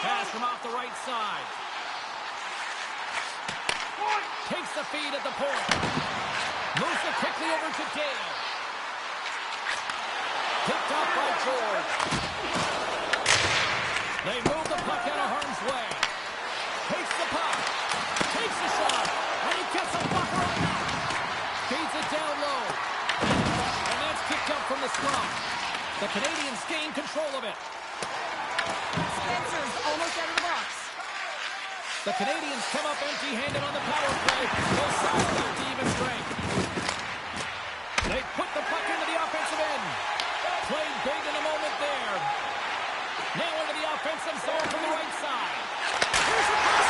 Pass from off the right side. Takes the feed at the point. Moves it quickly over to Gale. Picked up by George. They move the puck out of harm's way. Takes the puck. Takes the shot. And he gets a buffer on that. Feeds it down low. And that's kicked up from the scrum. The Canadians gain control of it. Spencer's almost out of the box. The Canadians come up empty-handed on the power play. Both sides back to even strength. They put the puck into the offensive end. Played big in the moment there. Now into the offensive zone from the right side. Here's a pass.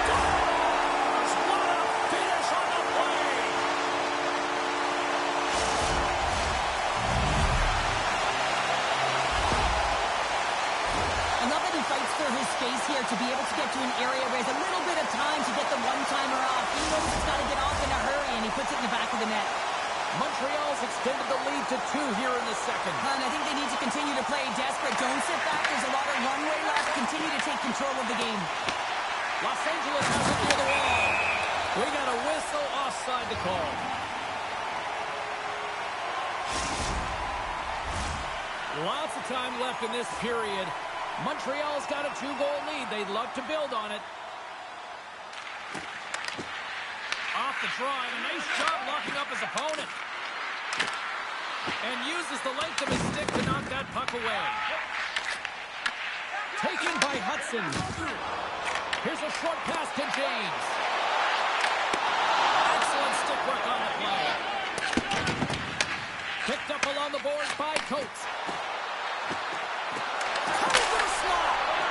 Scores! What a finish on the play! I love that he fights for his space here to be able to get to an area where he has a little bit of time to get the one-timer off. He knows he's got to get off in a hurry, and he puts it in the back of the net. Montreal's extended the lead to 2 here in the second. And I think they need to continue to play desperate. Don't sit back. There's a lot of runway left. Continue to take control of the game. Los Angeles has it near the wall. We got a whistle offside to call. Lots of time left in this period. Montreal's got a 2-goal lead. They'd love to build on it. Off the draw, and a nice job locking up his opponent. And uses the length of his stick to knock that puck away. Taken by Hudson. Here's a short pass to James. Excellent stick work on the play. Picked up along the boards by Coates.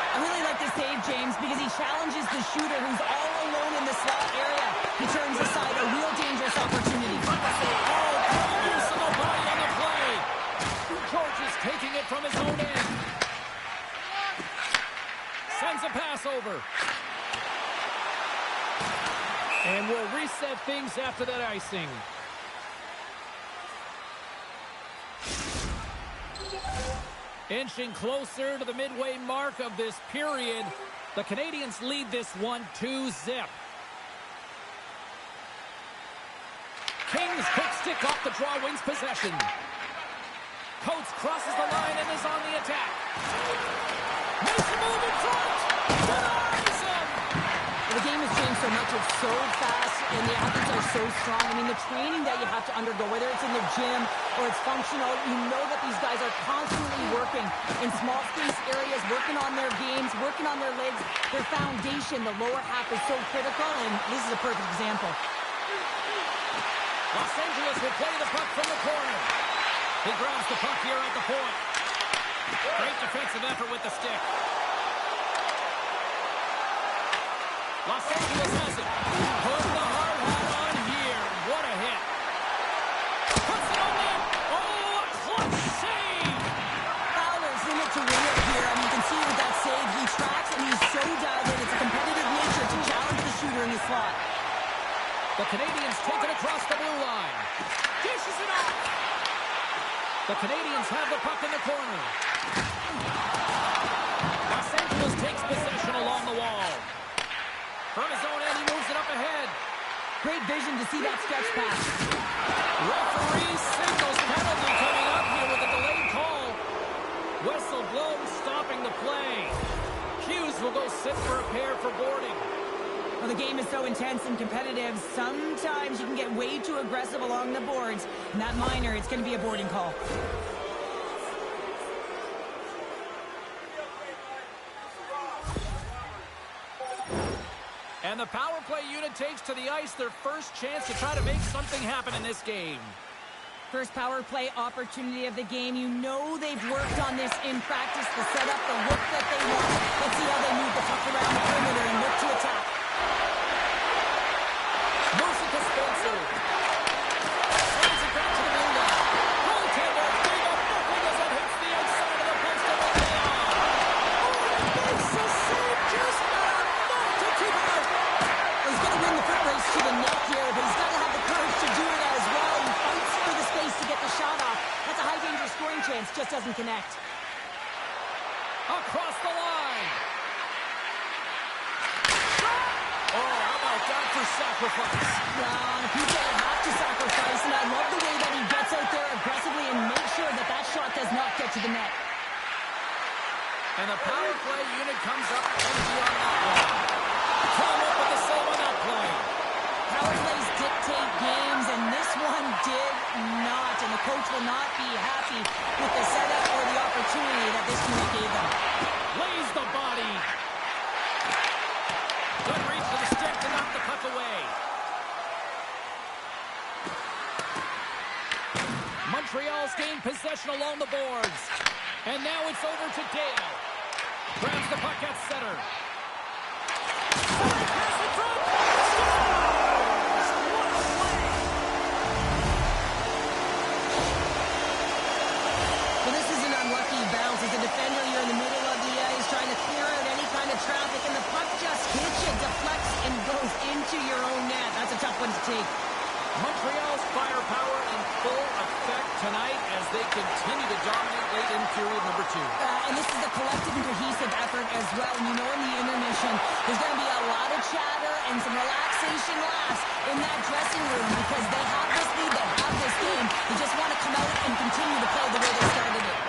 I really like this save, James, because he challenges the shooter who's all alone in the slot area. He turns aside a real dangerous opportunity. Use of the body on the play. George is taking it from his own end. Sends a pass over. And we'll reset things after that icing. Inching closer to the midway mark of this period. The Canadians lead this one 2-0. King's quick stick off the draw wins possession. Coates crosses the line and is on the attack. Makes a move in front. Denies him. The game has changed so much. It's so fast, and the athletes are so strong. I mean, the training that you have to undergo, whether it's in the gym or it's functional, you know that these guys are constantly working in small space areas, working on their games, working on their legs. Their foundation, the lower half, is so critical, and this is a perfect example. Los Angeles will play the puck from the corner. He grabs the puck here at the point. Great defensive effort with the stick. Los Angeles has it. Putting the hard hat on here. What a hit. Puts it on net. Oh, a clutch save. Fowler's in it to win it here. I mean, you can see with that save, he tracks and he's so dialed in. It's a competitive nature to challenge the shooter in the slot. The Canadians take it across the blue line. Dishes it off. The Canadians have the puck in the corner. Los Angeles takes possession along the wall. From his own end, he moves it up ahead. Great vision to see that stretch pass. Referee signals penalty coming up here with a delayed call. Whistle blows, stopping the play. Hughes will go sit for a pair for boarding. Well, the game is so intense and competitive, sometimes you can get way too aggressive along the boards. And that minor, it's going to be a boarding call. And the power play unit takes to the ice their first chance to try to make something happen in this game. First power play opportunity of the game. You know they've worked on this in practice, the setup, the look that they want. Let's see how they move the puck around the perimeter and look to attack. Moves it to Spencer. Sends it back to the blue line. Goaltender, big up nothing as it hits the outside of the post and will lay on. Oh, it's a save just enough to keep it out. He's going to win the foot race to the net here, but he's got to have the courage to do it as well. He fights for the space to get the shot off. That's a high danger scoring chance, just doesn't connect. Across the line. out for sacrifice. Well, on a PK, you have to sacrifice, and I love the way that he gets out there aggressively and makes sure that that shot does not get to the net. And the power play unit comes up empty on that one. Come up with the save on that play. Power plays dictate games, and this one did not. And the coach will not be happy with the setup or the opportunity that this unit gave them. Lays the body. Good reach for the stick to knock the puck away. Montreal's gained possession along the boards. And now it's over to Dale. Grabs the puck at center. Pass in front. Scores! What a play! Well, this is an unlucky bounce. As a defender, you're in the middle of the ice trying to clear out any kind of traffic, and the puck just hits you, deflects, and goes into your own net. That's a tough one to take. Montreal's firepower in full effect tonight as they continue to dominate late in period number 2. And this is a collective and cohesive effort as well. And you know in the intermission, there's going to be a lot of chatter and some relaxation laughs in that dressing room because they have this lead, they have this game. They just want to come out and continue to play the way they started it.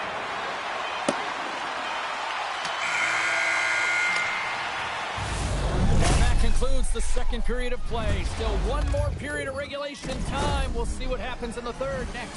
Concludes the second period of play. Still one more period of regulation time. We'll see what happens in the third next.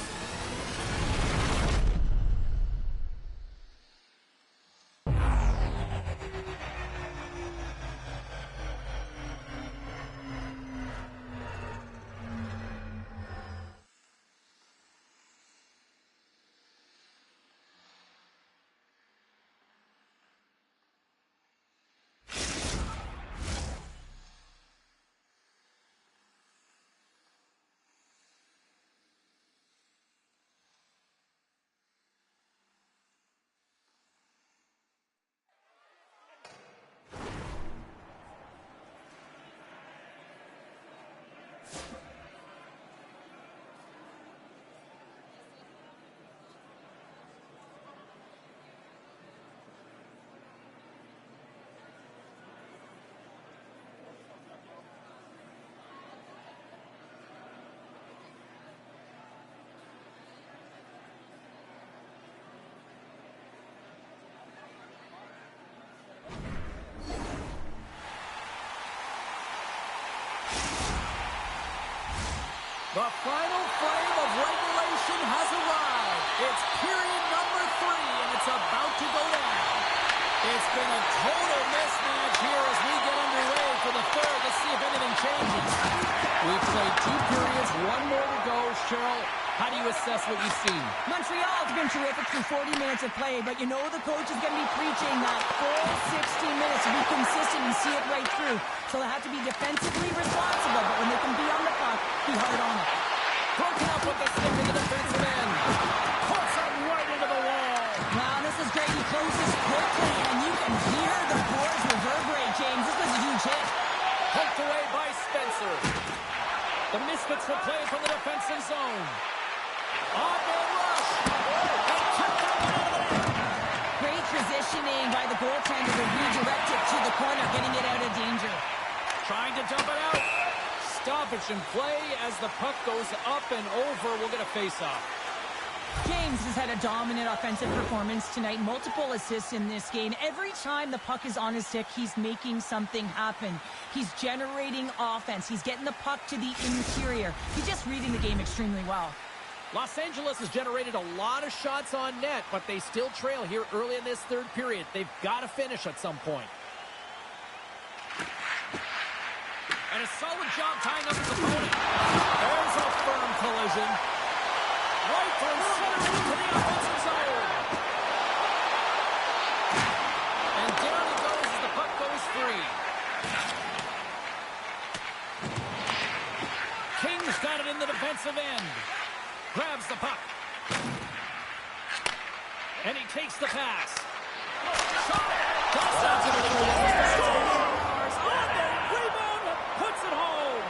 The final frame of regulation has arrived. It's period number 3, and it's about to go down. It's been a total mismatch here as we get underway for the third. Let's see if anything changes. We've played 2 periods, 1 more to go. Cheryl, how do you assess what you've seen? Montreal has been terrific through 40 minutes of play, but you know the coach is going to be preaching that full 60 minutes to be consistent and see it right through. So they have to be defensively responsible, but when they can be on the puck, be hard on it. Broken up with the stick in the defensive end. Puts it right into the wall. Wow, this is great. He closes quickly, and you can hear the boards reverberate, James. This was a huge hit. Poked away by Spencer. The Misfits will play from the defensive zone. On their rush. And kept that one out of there. Great positioning by the goaltender to redirect it to the corner, getting it out of danger. Trying to dump it out. Stoppage in play as the puck goes up and over. We'll get a face-off. James has had a dominant offensive performance tonight. Multiple assists in this game. Every time the puck is on his stick, he's making something happen. He's generating offense. He's getting the puck to the interior. He's just reading the game extremely well. Los Angeles has generated a lot of shots on net, but they still trail here early in this third period. They've got to finish at some point. And a solid job tying up his opponent. There's a firm collision. Right from center into the offensive zone. And down he goes as the puck goes free. King's got it in the defensive end. Grabs the puck. And he takes the pass. Shot! Toss out to the goal. Scores! On the rebound! Puts it home!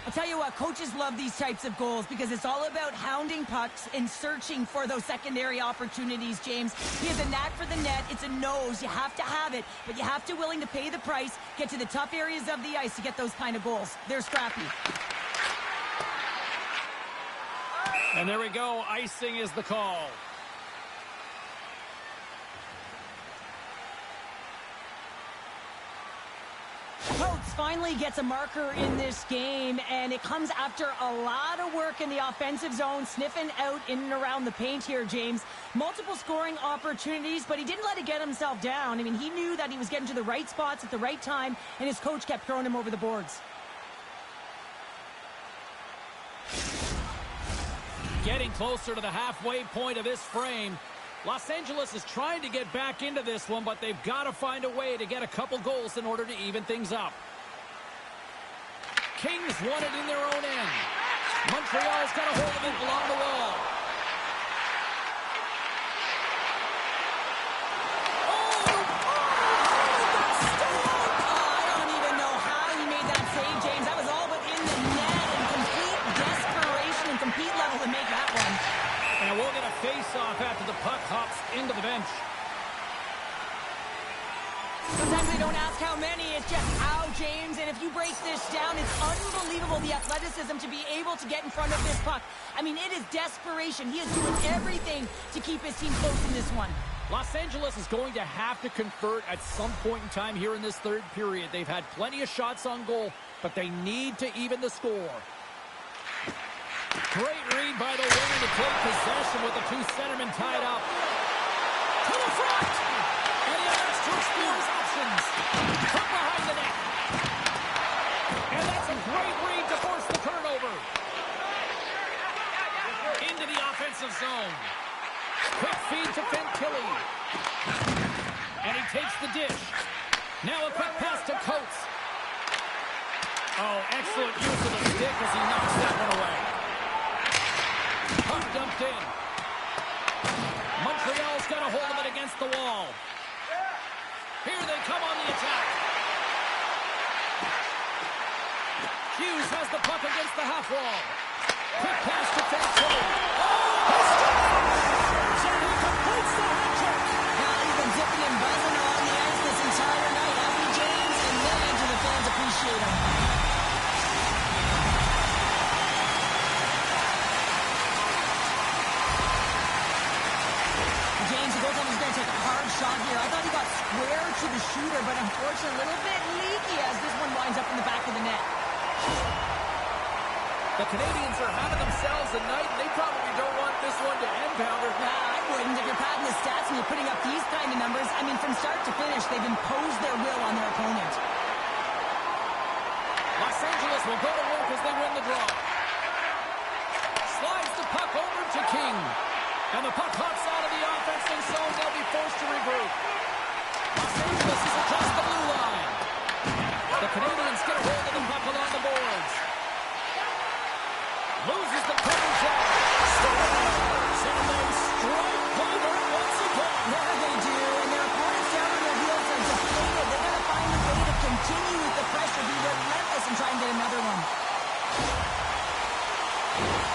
I'll tell you what, coaches love these types of goals because it's all about hounding pucks and searching for those secondary opportunities, James. He has a knack for the net. It's a nose. You have to have it, but you have to willing to pay the price, get to the tough areas of the ice to get those kind of goals. They're scrappy. And there we go. Icing is the call. Coates finally gets a marker in this game, and it comes after a lot of work in the offensive zone, sniffing out in and around the paint here, James. Multiple scoring opportunities, but he didn't let it get himself down. I mean, he knew that he was getting to the right spots at the right time, and his coach kept throwing him over the boards. Getting closer to the halfway point of this frame. Los Angeles is trying to get back into this one, but they've got to find a way to get a couple goals in order to even things up. Kings won it in their own end. Montreal's got a hold of it along the wall. I don't even know how he made that save, James. That was all but in the net, and complete desperation and compete level to make that one. And we'll get a face-off after the puck hops into the bench. Sometimes they don't ask how many, it's just how, James. And if you break this down, it's unbelievable the athleticism to be able to get in front of this puck. I mean, it is desperation. He is doing everything to keep his team close in this one. Los Angeles is going to have to convert at some point in time here in this third period. They've had plenty of shots on goal, but they need to even the score. Great read by the winger to take possession with the two centermen tied up. To the front! And he has to explore his options. From behind the net. And that's a great read to force the turnover. Into the offensive zone. Quick feed to Fantilli. And he takes the dish. Now a quick pass to Coates. Oh, excellent use of the stick as he knocks that one away. Puck dumped in. Montreal's got a hold of it against the wall. Here they come on the attack. Hughes has the puck against the half wall. Quick pass to Fantilli. Oh, he scores! And he completes the hat trick. Now he's been zipping and buzzing on the ice this entire night, hasn't he, James? And millions of the fans appreciate him. Shot here. I thought he got square to the shooter, but unfortunately a little bit leaky as this one winds up in the back of the net. The Canadians are having themselves a night, and they probably don't want this one to end, Pounder. I wouldn't. If you're padding the stats and you're putting up these kind of numbers, I mean, from start to finish, they've imposed their will on their opponent. Los Angeles will go to work as they win the draw. Slides the puck over to King. And the puck hops out of the offensive zone. They'll be forced to regroup. Los Angeles is across the blue line. The Canadians get a hold of the puck along the boards. Loses the coverage there. And they strike Bobber once again. There they do. And their opponents down on their heels are deflated. They're going to find a way to continue with the pressure, be relentless, and try and get another one.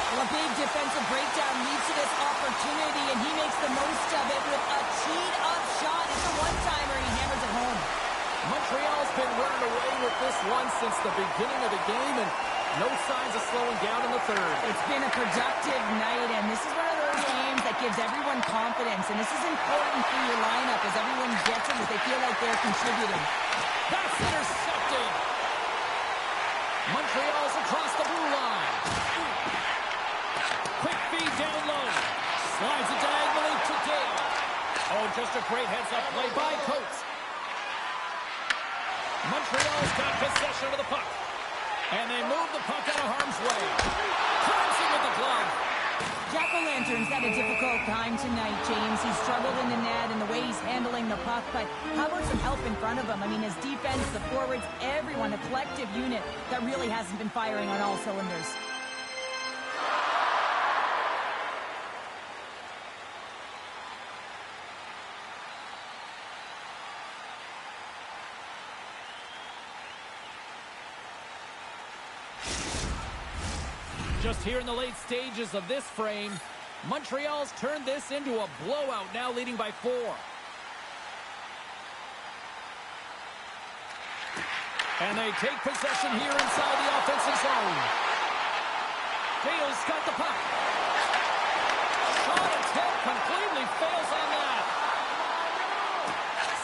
Well, a big defensive breakdown leads to this opportunity, and he makes the most of it with a teed-up shot. It's a one-timer, and he hammers it home. Montreal's been running away with this one since the beginning of the game, and no signs of slowing down in the third. It's been a productive night, and this is one of those games that gives everyone confidence, and this is important for your lineup as everyone gets it, as they feel like they're contributing. That's intercepted. Montreal's across the blue line. Quick feed down low. Slides it diagonally to Dale. Oh, just a great heads-up play by Coates. Montreal's got possession of the puck. And they move the puck out of harm's way. Clemson with the glove. Jack-o'-lantern's had a difficult time tonight, James. He's struggled in the net and the way he's handling the puck, but how about some help in front of him? I mean, his defense, the forwards, everyone, a collective unit that really hasn't been firing on all cylinders. Just here in the late stages of this frame, Montreal's turned this into a blowout, now leading by 4. And they take possession here inside the offensive zone. Dale's got the puck. Shot attempt completely fails on that.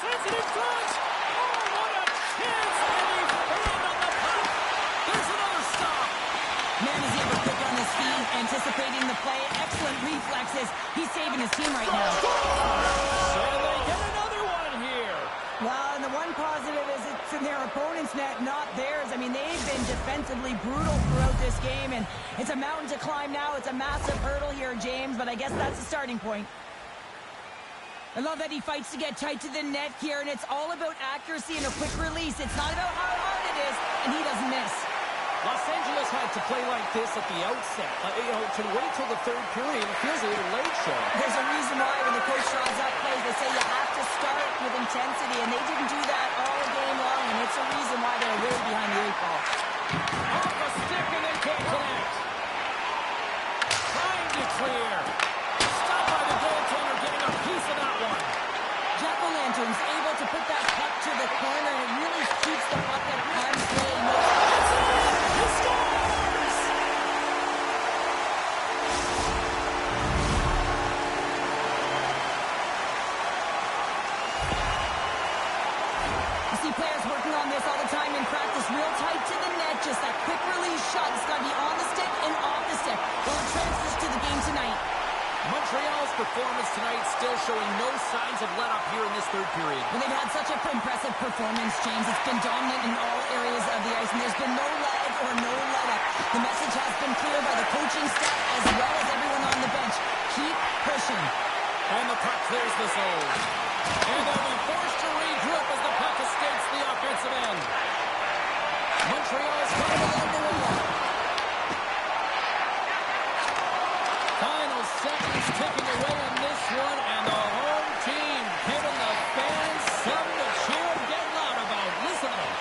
Sends it in front. Oh, what a chance. And he failed on the puck. There's another stop. Man, is able to quick on his feet, anticipating the play. Excellent reflexes. He's saving his team right now. And they get another one here. Well, and the one positive is it's in their opponent's net, not theirs. I mean, they've been defensively brutal throughout this game, and it's a mountain to climb now. It's a massive hurdle here, James, but I guess that's the starting point. I love that he fights to get tight to the net here, and it's all about accuracy and a quick release. It's not about how hard it is, and he doesn't miss. Los Angeles had to play like this at the outset. To wait till the third period, it feels a little late, Sean. There's a reason why when the coach draws up plays, they say you have to start with intensity, and they didn't do that all game long, and it's a reason why they're way behind the 8 ball. Off the stick, and they can't connect. Trying to clear. Stopped by the goaltender, getting a piece of that one. Jack-o'-lantern's able to put that puck to the corner, and it really keeps the puck at arm's way. He scores! You see players working on this all the time in practice, real tight to the net, just that quick release shot. It's got to be on the stick and off the stick. Well, it transfers to the game tonight. Montreal's performance tonight still showing no signs of let-up here in this third period. Well, they've had such an impressive performance, James. It's been dominant in all areas of the ice, and there's been no lag or no let-up. The message has been clear by the coaching staff as well as everyone on the bench. Keep pushing. And the puck clears the zone. And they'll be forced to regroup as the puck escapes the offensive end. Montreal's coming along the wall. Final seconds ticking away in this one, and the home team giving the fans something to cheer and get loud about. Listen to them.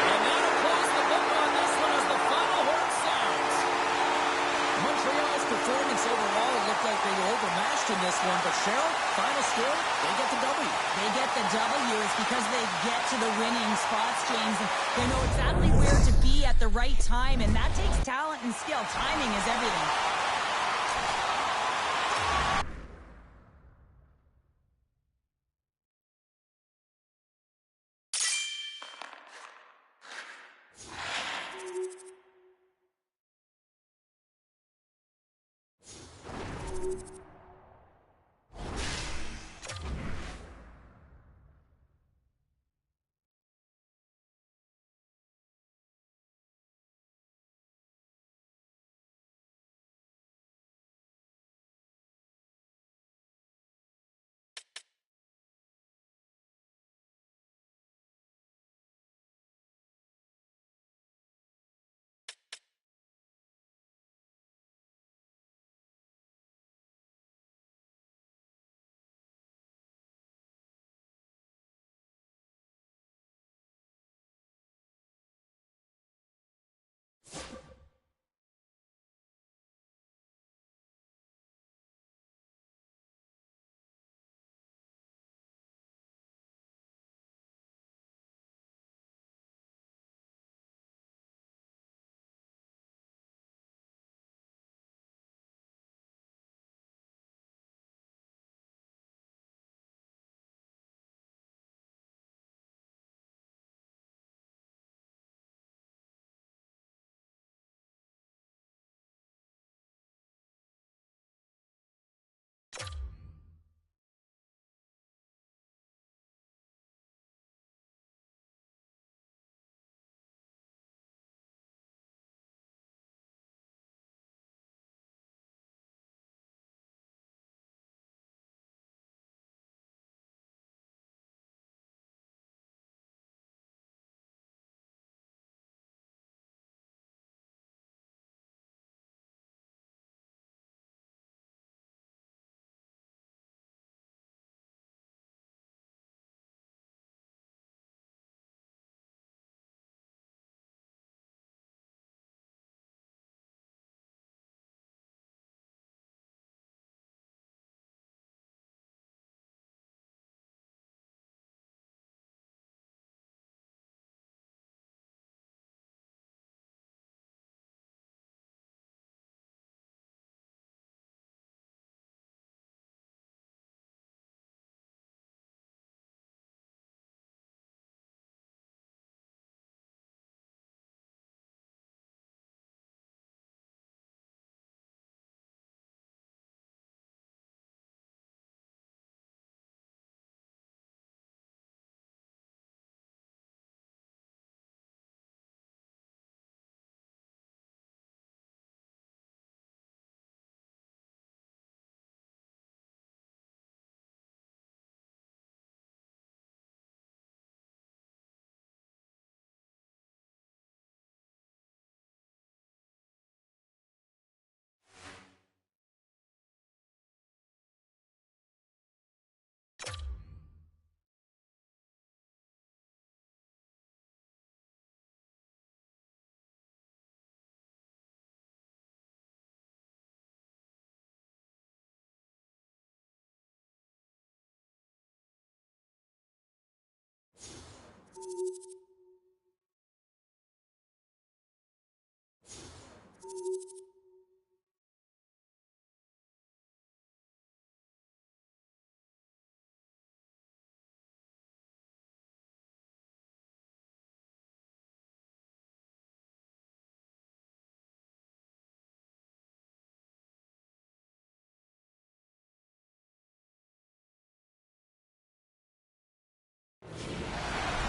And now to close the book on this one as the final horn sounds. Montreal's performance overall looked like they were overmatched in this one, but Cheryl, final score, they get the W. They get the W. It's because they get to the winning spots, James. They know exactly where to be at the right time, and that takes talent and skill. Timing is everything.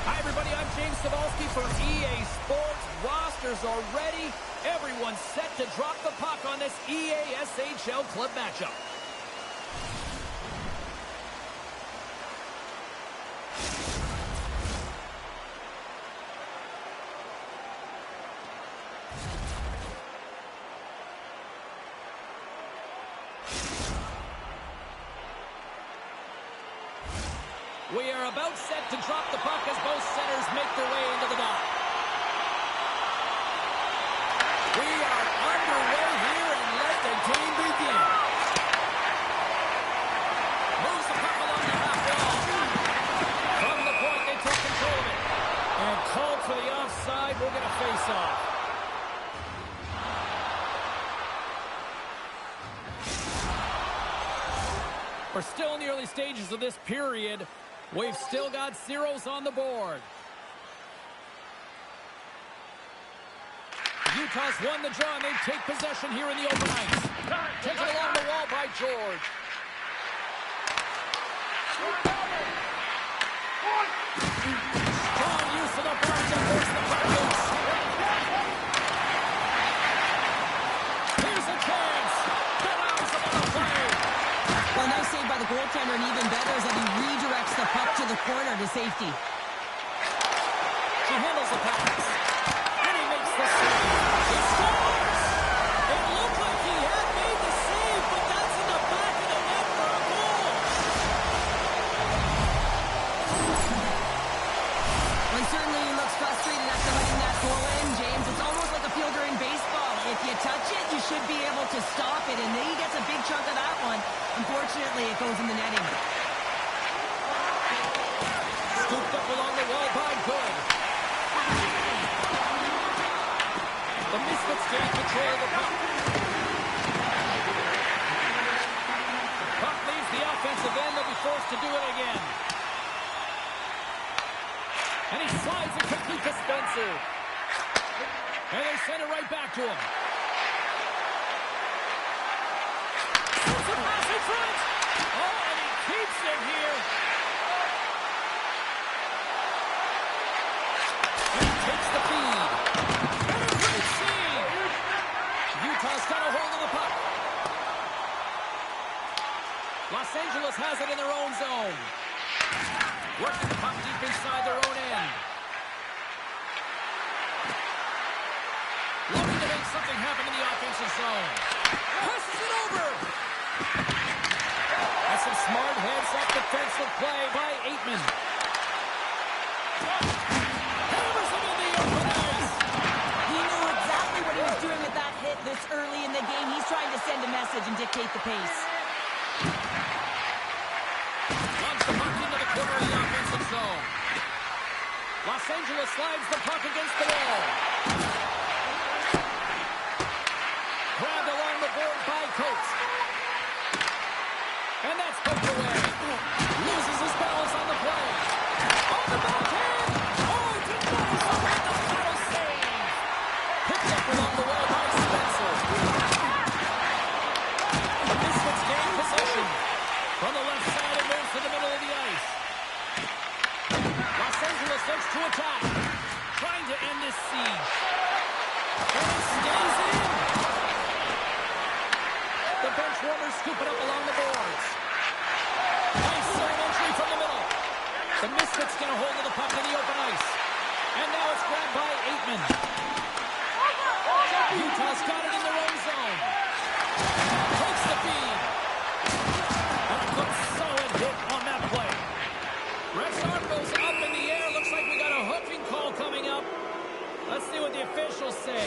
Hi, everybody. I'm James Cebulski for EA Sports. Rosters are ready. Everyone's set to drop the puck on this EA SHL club matchup. We are about set to drop the puck as both centers make their way into the dot. We are underway here, and let the game begin. Moves the puck along the half wall. From the point, they take control of it. And called for the offside. We'll get a face-off. We're still in the early stages of this period. We've still got zeros on the board. Utah's won the draw, and they take possession here in the open ice. Taken along the wall by George. Strong use of the box to force the puck loose. Here's a chance. That was another play. Well, nice save by the goaltender, and even better is that he redirects the puck to the corner to safety. She handles the pass. And he makes the save. He scores! It looked like he had made the save, but that's in the back of the net for a goal. Well, he certainly looks frustrated after letting that goal in, James. It's almost like a fielder in baseball. If you touch it, you should be able to stop it, and then he gets a big chunk of that one. Unfortunately, it goes in the netting. Scooped up along the wall by Good. The Misfits gain control of the puck. Puck leaves the offensive end. They'll be forced to do it again. And he slides it quickly to Spencer. And they send it right back to him. Sends a pass in front. Oh, and he keeps it here. And he takes the feed. And a great save. Utah's got a hold of the puck. Los Angeles has it in their own zone. Working the puck deep inside their own end. Looking to make something happen in the offensive zone. Passes it over. That's some smart heads-up defensive play by Aitman. Hammers him in the open ice. He knew exactly what he was doing with that hit this early in the game. He's trying to send a message and dictate the pace. Launch the puck into the corner of the offensive zone. Los Angeles slides the puck against the wall. Grabbed along the board by Coates. And that's poked away. Loses his balance on the play. On the backhand. Oh, denies the win. The final save. Picked up along the wall by Spencer. The Misfits gain possession. From the left side, it moves to the middle of the ice. Los Angeles looks to attack. Trying to end this siege. And it stays in. The bench warmers scoop it up along the boards. Nice zone entry from the middle. The Misfits get a hold of the puck in the open ice. And now it's grabbed by Aitman. Utah's got it in their own zone. Takes the feed. And a good solid hit on that play. Ref's arm goes up in the air. Looks like we got a hooking call coming up. Let's see what the officials say.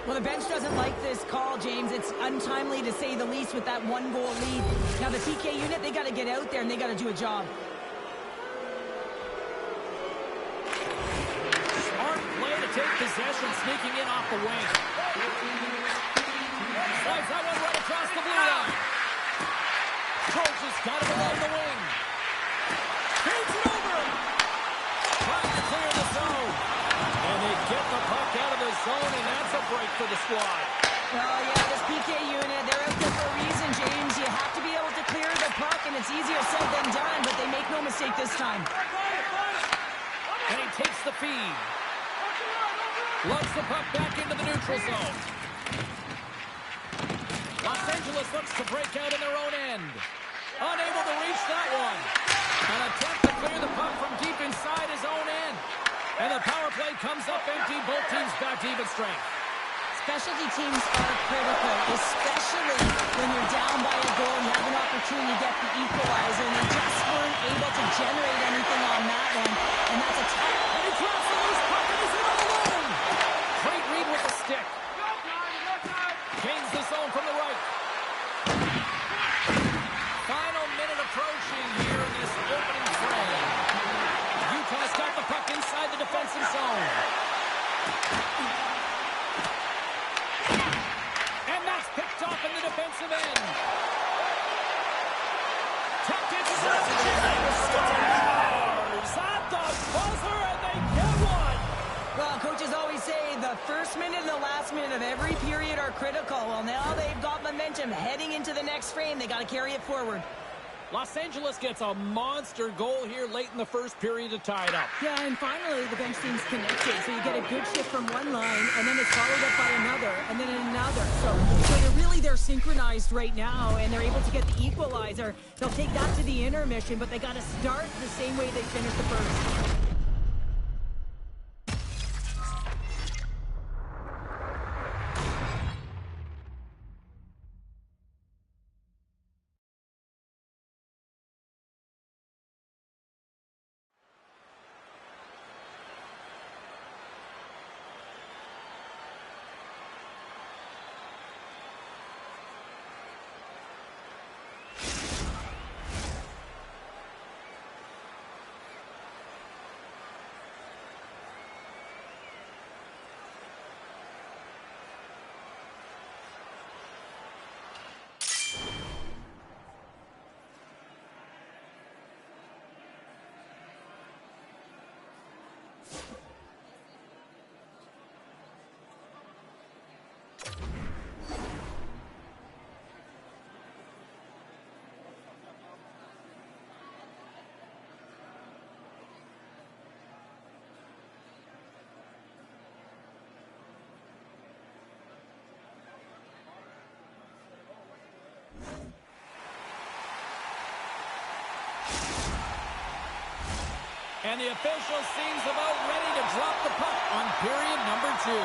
Well, the bench doesn't like this call, James. It's untimely to say the least with that one-goal lead. Now, the PK unit, they got to get out there and they got to do a job. take possession, sneaking in off the wing. Slides that one right across the blue line. Trojan's got it along the wing. Feeds it over. Trying to clear the zone. And they get the puck out of the zone, and that's a break for the squad. Oh, yeah, this PK unit, they're out there for a reason, James. You have to be able to clear the puck, and it's easier said than done, but they make no mistake this time. And he takes the feed. Lugs the puck back into the neutral zone. Los Angeles looks to break out in their own end. Unable to reach that one. An attempt to clear the puck from deep inside his own end. And the power play comes up empty. Both teams back to even strength. Specialty teams are critical, especially when you're down by a goal and you have an opportunity to get the equalizer, and they just weren't able to generate anything on that one, and that's a tough. And he drops the loose puck, and he's in on the wing. Great read with the stick. Gains the zone from the right. Final minute approaching here in this opening frame. Utah's got the puck inside the defensive zone. And that's picked off in the defensive end. Tucked into the scores at the buzzer, and they get one. Well, coaches always say the first minute and the last minute of every period are critical. Well, now they've got momentum heading into the next frame. They got to carry it forward. Los Angeles gets a monster goal here late in the first period to tie it up. Yeah, and finally the bench team's connected. So you get a good shift from one line, and then it's followed up by another, and then another. So they're synchronized right now, and they're able to get the equalizer. They'll take that to the intermission, but they got to start the same way they finished the first. And the official seems about ready to drop the puck on period number 2.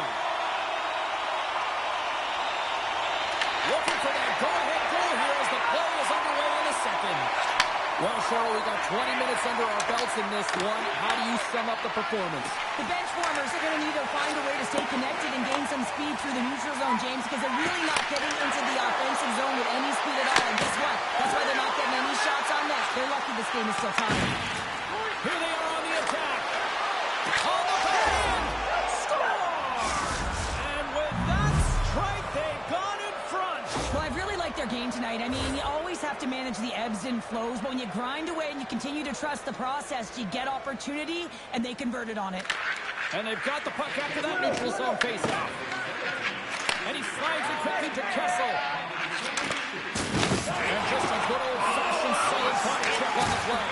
Looking for that go-ahead goal here as the play is underway in a second. Well, Cheryl, we got 20 minutes under our belts in this one. How do you sum up the performance? The bench warmers are going to need to find a way to stay connected and gain some speed through the neutral zone, James, because they're really not getting into the offensive zone with any speed at all. And guess what? That's why they're not getting any shots on net. They're lucky this game is still tied. Here they are on the attack. On the backhand. Score! And with that strike, they've gone in front. Well, I really like their game tonight. I mean, you always have to manage the ebbs and flows, but when you grind away and you continue to trust the process, you get opportunity, and they converted on it. And they've got the puck after that neutral zone faceoff. And he slides it quickly to Kessel. And just a good old-fashioned solid body check on the play.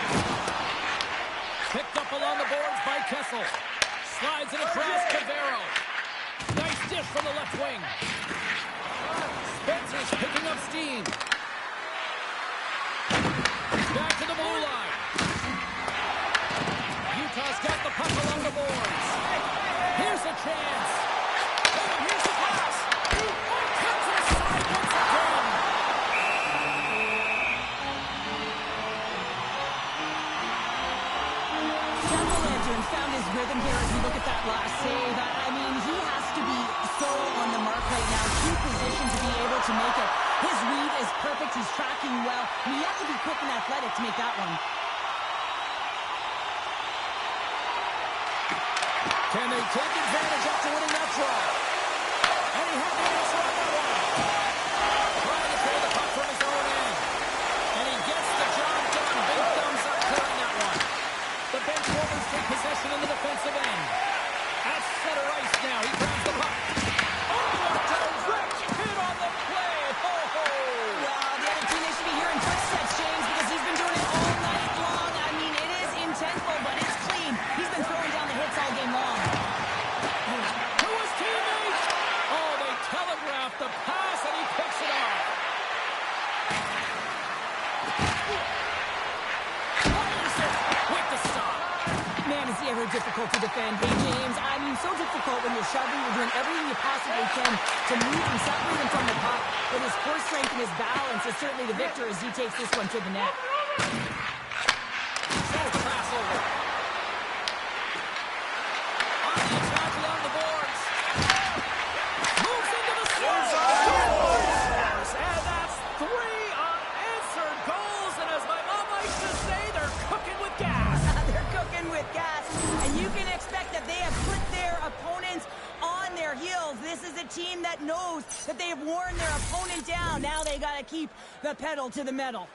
Picked up along the boards by Kessel. Slides it across Cavero. Nice dish from the left wing. Spencer's picking up steam. Back to the blue line. Utah's got the puck along the boards. Here's a chance. Oh, here's the pass. Cuts it aside once again. Found his rhythm here as we look at that last save. I mean, he has to be so on the mark right now. 2 positions to be able to make it. His read is perfect. He's tracking well. I mean, you have to be quick and athletic to make that one. Can they take advantage after winning that draw? And he had the answer on that one. Trying to clear the puck from his own end. And he gets the job done. Big thumbs up clearing that one. The bench warmers take possession in the defensive end. At center ice now. He grabs the puck. Oh, what a direct hit on the play. Ho, ho. Well, the other team, they should be hearing footsteps, James, because he's been doing it all night long. I mean, it is intentful, but it's clean. He's been throwing down the hits all game long. To his teammates. Oh, they telegraphed the pass, and he picks it off. With the stop. Man, is he ever difficult to defend. Hey, James, I mean, so difficult when you're shoving, you're doing everything you possibly can to move and separate him from the puck. But his core strength and his balance is certainly the victor as he takes this one to the net. Sends the pass over. On the attack along the boards. Moves into the scores. And that's 3 unanswered goals. And as my mom likes to say, they're cooking with gas. They're cooking with gas. And you can expect that they have put their opponents on their heels. This is a team that knows that they have worn their opponent down. Now they got to keep the pedal to the metal.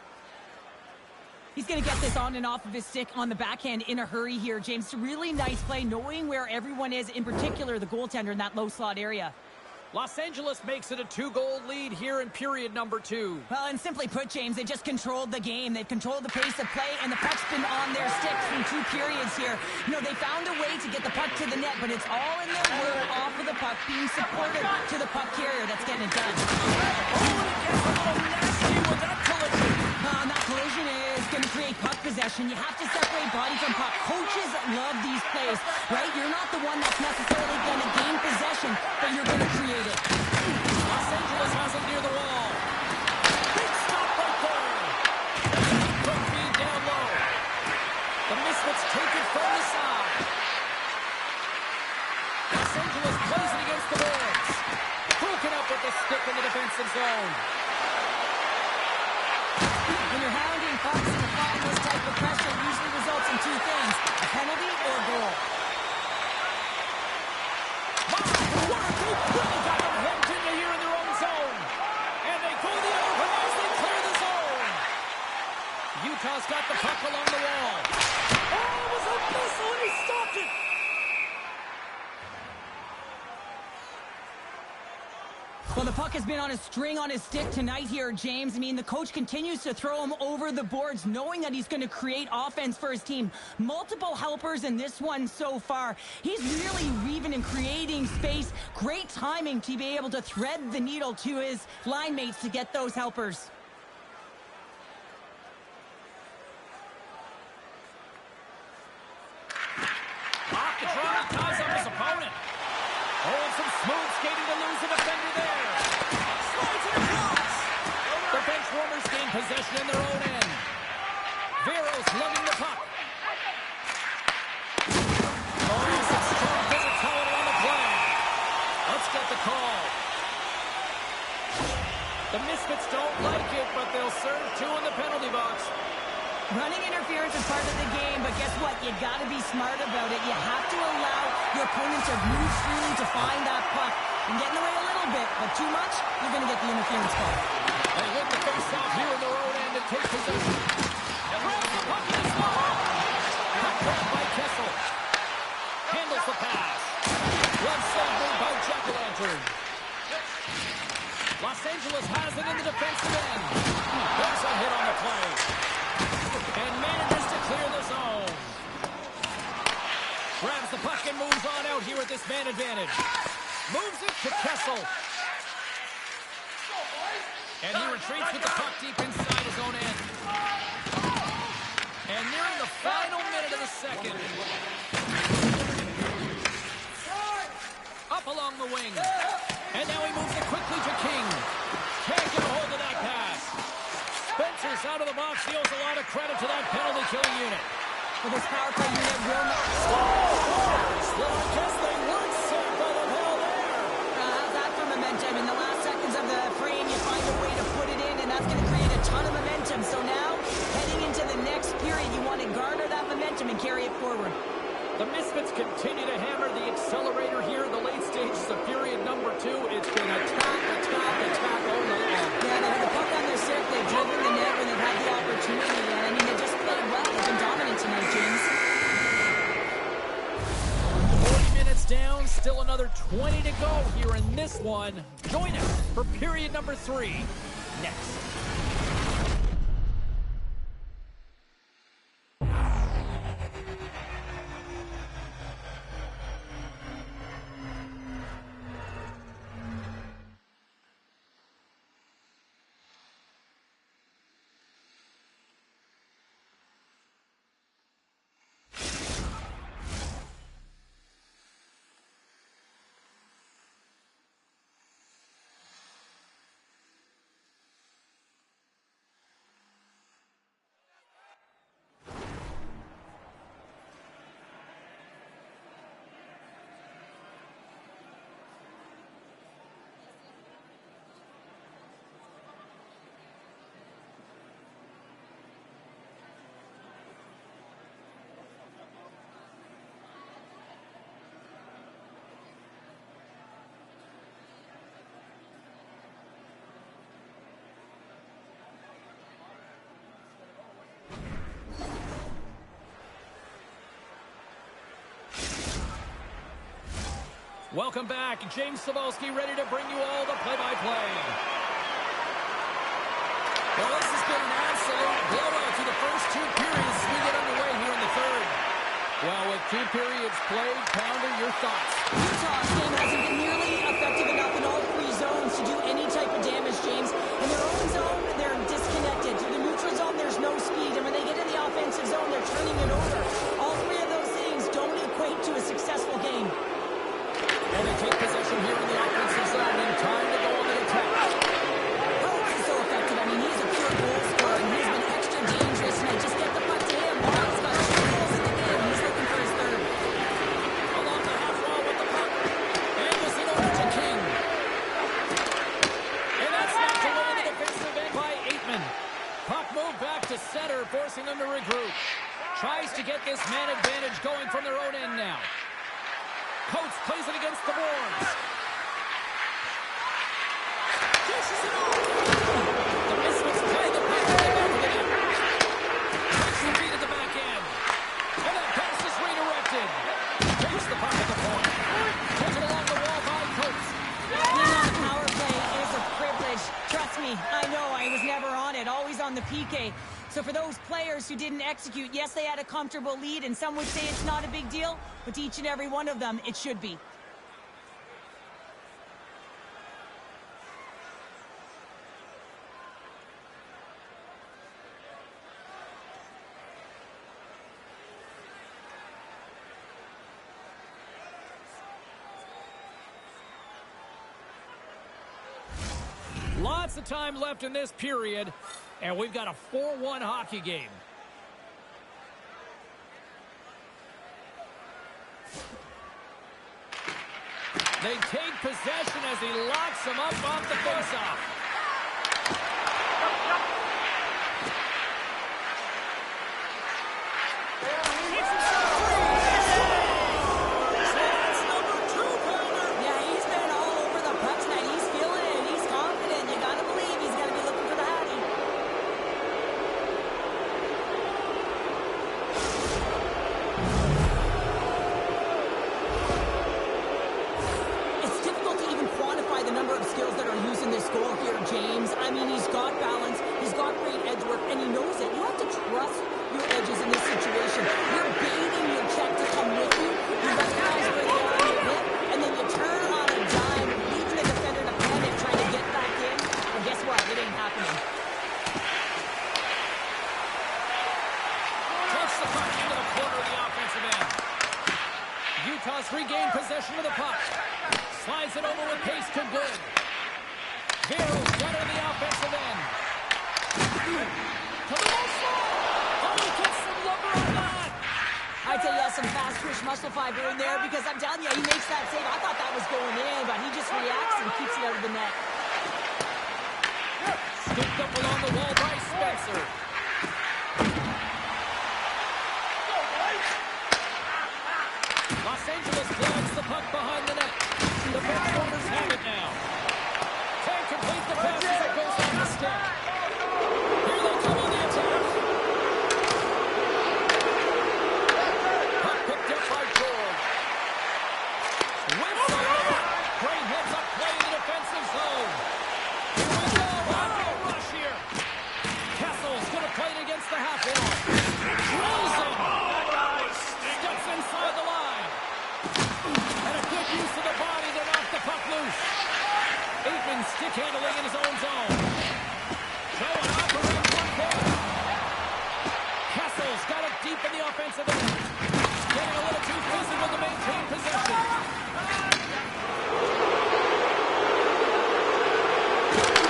He's going to get this on and off of his stick on the backhand in a hurry here, James. Really nice play, knowing where everyone is, in particular the goaltender in that low slot area. Los Angeles makes it a 2-goal lead here in period number 2. Well, and simply put, James, they just controlled the game. They've controlled the pace of play, and the puck's been on their stick through 2 periods here. You know, they found a way to get the puck to the net, but it's all in their work off of the puck, being supported to the puck carrier that's getting it done. Oh, and it gets a little nasty with that collision. That collision is going to create puck possession. You have to separate body from puck. Coaches love these plays, right? You're not the one that's necessarily going to gain possession, but you're going to create it. Los Angeles has it near the wall. Big stop right there. Quick feed down low. The Misfits take it from the side. Los Angeles plays it against the boards. Broken up with the stick in the defensive zone. When you're hounding pucks and applying this type of pressure, it usually results in 2 things, a penalty or a goal. They've really got them hemmed in here in their own zone. And they go the other way as they clear the zone. Utah's got the puck along the wall. Oh, it was a missile and he stopped it. Well, the puck has been on a string on his stick tonight here, James. I mean, the coach continues to throw him over the boards, knowing that he's going to create offense for his team. Multiple helpers in this one so far. He's really weaving and creating space. Great timing to be able to thread the needle to his line mates to get those helpers. Off the draw, he ties up his opponent. Oh, and some smooth skating to lose a defender there. Slides it across. The bench warmers gain possession in their own end. Vero's lugging the puck. Oh, some strong physicality on the play. Let's get the call. The Misfits don't like it, but they'll serve 2 in the penalty box. Running interference is part of the game, but guess what? You got to be smart about it. You have to allow your opponent to move freely to find that puck and get in the way a little bit, but too much, you're going to get the interference call. They win the face-off here in their own end and take possession. And grabs the puck in the slot. Cut back by Kessel. Handles the pass. Glove save made by Jack-o'-lantern. Los Angeles has it in the defensive end. There's a hit on the play. And manages to clear the zone. Grabs the puck and moves on out here at this man advantage. Moves it to Kessel. And he retreats with the puck deep inside his own end. And nearing the final minute of the second. Up along the wing. And now he moves it quickly to King. Can't get a hold of that pass. Spencer's out of the box. He owes a lot of credit to that penalty-killing unit. Well, this power play unit will not... Well, I guess they weren't set by the hell there. How's that for momentum? In the last seconds of the frame, you find a way to put it in, and that's going to create a ton of momentum. So now, heading into the next period, you want to garner that momentum and carry it forward. The Misfits continue to hammer the accelerator here in the late stages of period number 2. It's been attack all night long. Yeah, they had the puck on their stick. They've driven the net when they've had the opportunity. And, I mean, they just played well. They've been dominant tonight, James. 40 minutes down, still another 20 to go here in this one. Join us for period number 3 next. Welcome back. James Cybulski ready to bring you all the play-by-play. Well, this has been an absolute blowout through the first 2 periods as we get underway here in the third. Well, with 2 periods played, Pounder, your thoughts? Utah's game hasn't been nearly effective enough in all 3 zones to do any type of damage, James. In their own zone, they're disconnected. Through the neutral zone, there's no speed. And when they get in the offensive zone, they're turning it over. All 3 of those things don't equate to a successful game. And they take possession here in the offensive zone in time to go on the attack. Coates is so effective. I mean, he's a pure goal scorer, and he's been extra dangerous. And I just get the puck to him. He's got 2 goals in the game. He's looking for his third. Along the half wall with the puck. And this is over to King. And that's knocked away in the defensive end by Aitman. Puck moved back to center, forcing them to regroup. Tries to get this man advantage going from their own end now. Coates plays it against the boards. Dishes it off. The Misfits play the puck to the back of the net. Takes the feet at the back end. And that pass is redirected. Takes the puck at the point. Pulls it along the wall by Coates. Being on the power play is a privilege. Trust me, I know. I was never on it. Always on the PK. So for those players who didn't execute, yes, they had a comfortable lead, and some would say it's not a big deal, but to each and every one of them, it should be. Lots of time left in this period, and we've got a 4-1 hockey game. They take possession as he locks them up off the faceoff. Utah's regained possession of the puck. Slides it over with pace to good. Vero's got it in the offensive end. To the most ball. Oh, he gets some lumber on that. I tell you, some fast twitch muscle fiber in there, because I'm telling you, he makes that save. I thought that was going in, but he just reacts and keeps it out of the net. Scooped up along the wall by Spencer. Angeles flags the puck behind the net. The bench warmers have it now. Can't complete the pass as it goes off the stick. Here they come on the attack. Puck picked up by George. Whips it over. Great heads up play in the defensive zone. Here we go. Big rush here. Kessel's going to play it against the half wall. Drills him. Steps inside the line. And a good use of the body to knock the puck loose. Aikman stick handling in his own zone. Showing off around one point. Kessel's got it deep in the offensive end. Getting a little too physical to maintain possession.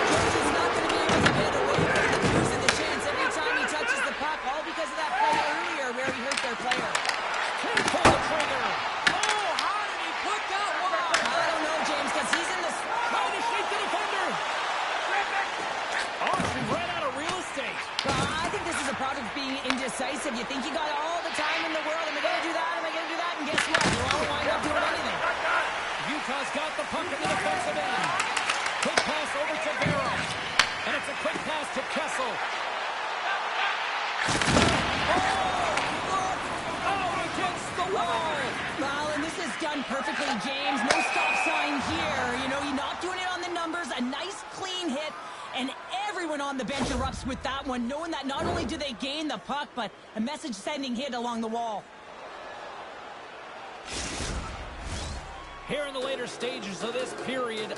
George is not going to be able to get away from the losing the chance every time he touches the puck, all because of that play earlier where he hurt their player. Can't pull the trigger. Oh, how did he put that one? I don't know, James, because he's in this. Trying to shake the defender. Oh, she ran out of real estate. I think this is a product of being indecisive. You think you got all the time in the world. Am I going to do that? Am I going to do that? And guess what? You won't wind up doing anything. Utah's got the puck in the defensive end. Quick pass over to Barrow. And it's a quick pass to Kessel. Oh, against the wall. Well, and this is done perfectly, James. No stop sign here. You know, you're not doing it on the numbers. A nice, clean hit. And everyone on the bench erupts with that one, knowing that not only do they gain the puck, but a message-sending hit along the wall. Here in the later stages of this period,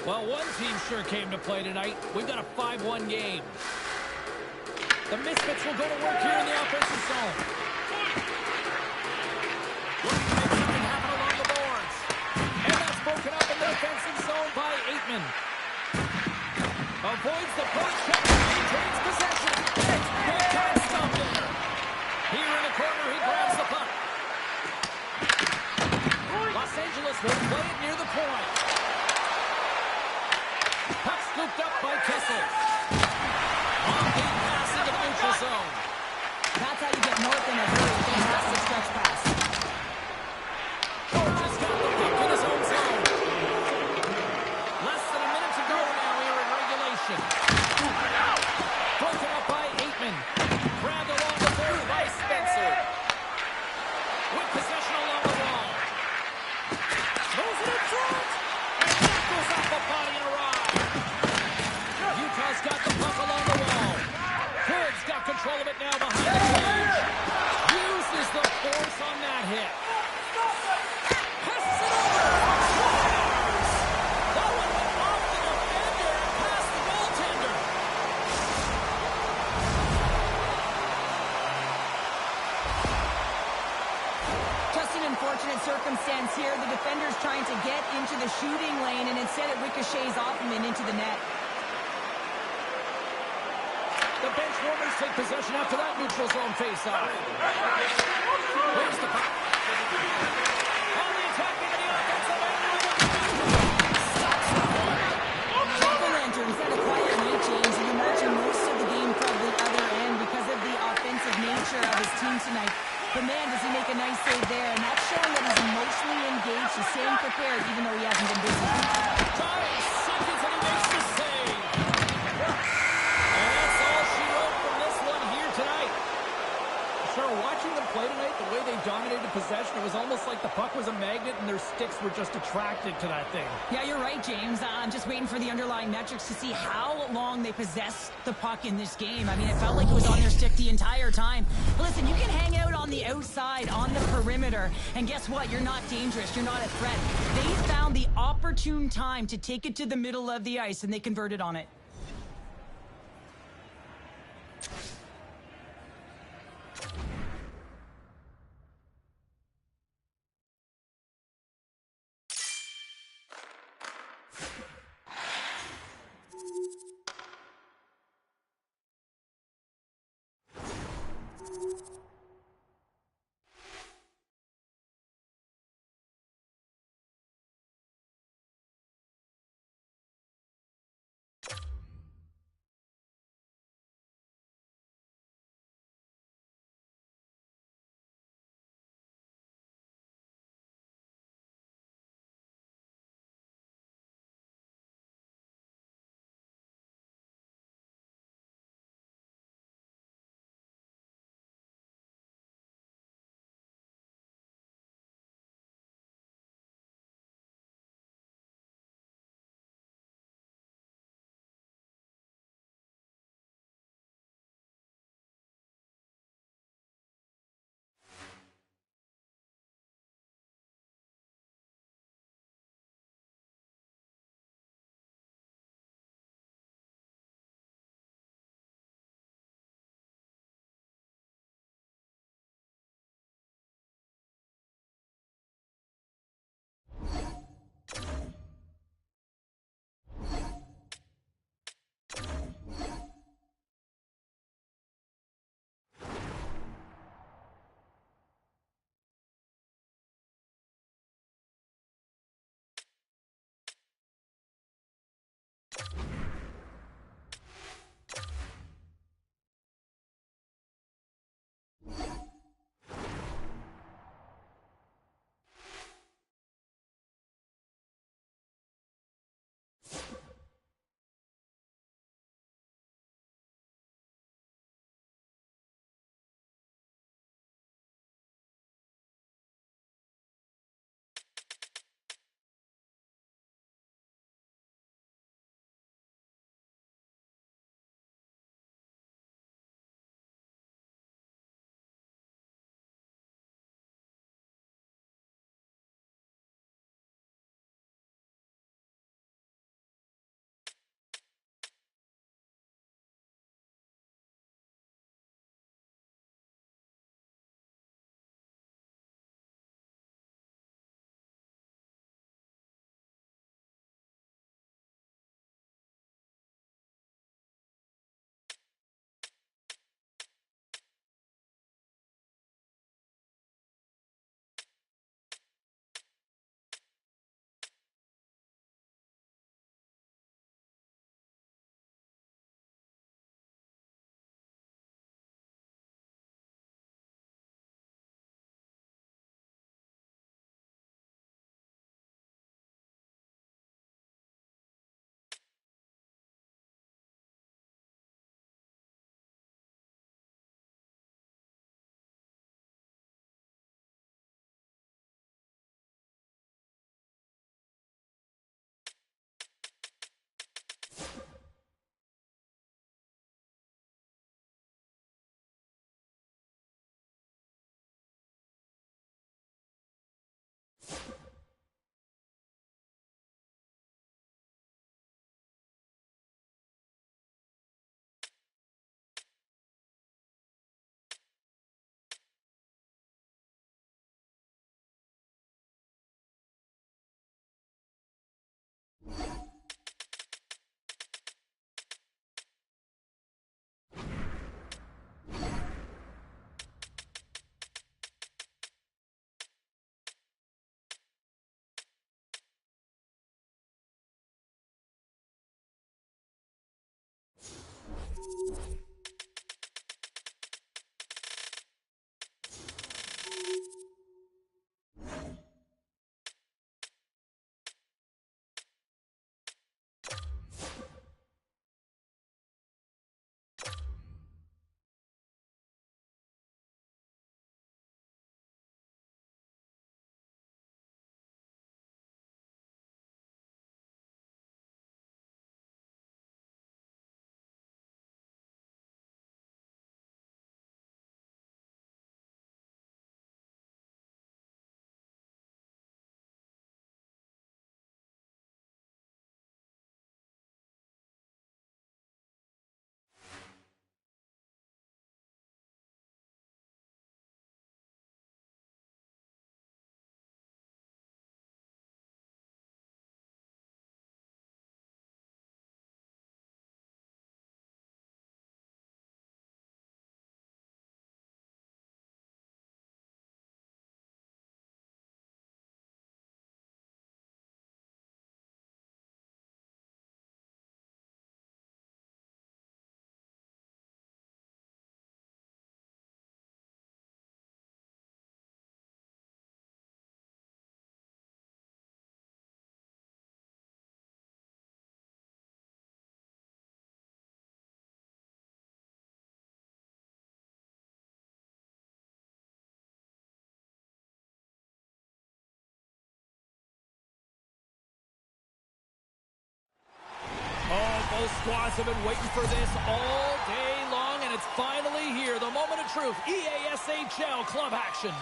well, one team sure came to play tonight. We've got a 5-1 game. The Misfits will go to work here in the offensive zone. Looking to make something happen along the boards. And that's broken up in the defensive zone by Aikman. Avoids the post check and maintains possession. Big time stop there. Here in the corner, he grabs the puck. Los Angeles will play it near the point. Puck scooped up by Kessel. On-beat pass into the neutral zone. That's how you get north in a very fantastic stretch pass. George has got the puck in his own zone. Less than a minute to go now here in regulation. Broken up by Aikman. Grabbed along the board by Spencer. With possession along the wall. Throws it in front. And that goes off the body and a ride. Utah's got the puck along the wall. Hood's got control of it now behind the cage. Uses the force on that hit. Passes it over. Scores! That one went off the defender and past the goaltender. Just an unfortunate circumstance here. The defender's trying to get into the shooting lane, and instead it ricochets off him and into the net. The bench warmers take possession after that neutral zone face-off. Where's the puck? On the attack into the offensive end. Jack-o'-lanterns had a quiet night, James, and you're watching most of the game from the other end because of the offensive nature of his team tonight. But man, does he make a nice save there, and that's showing that he's emotionally engaged. He's staying prepared, even though he hasn't been busy. 5 seconds and he makes the save. And that's all she wrote from this one here tonight. Sure, watching them play tonight, the way they dominated possession, it was almost like the puck was a magnet and their sticks were just attracted to that thing. Yeah, you're right, James. I'm just waiting for the underlying metrics to see how long they possessed the puck in this game. I mean, it felt like it was on their stick the entire time. Listen, you can hang out on the outside, on the perimeter, and guess what? You're not dangerous. You're not a threat. They found the opportune time to take it to the middle of the ice, and they converted on it. Both squads have been waiting for this all day long, and it's finally here. The moment of truth. EASHL club action.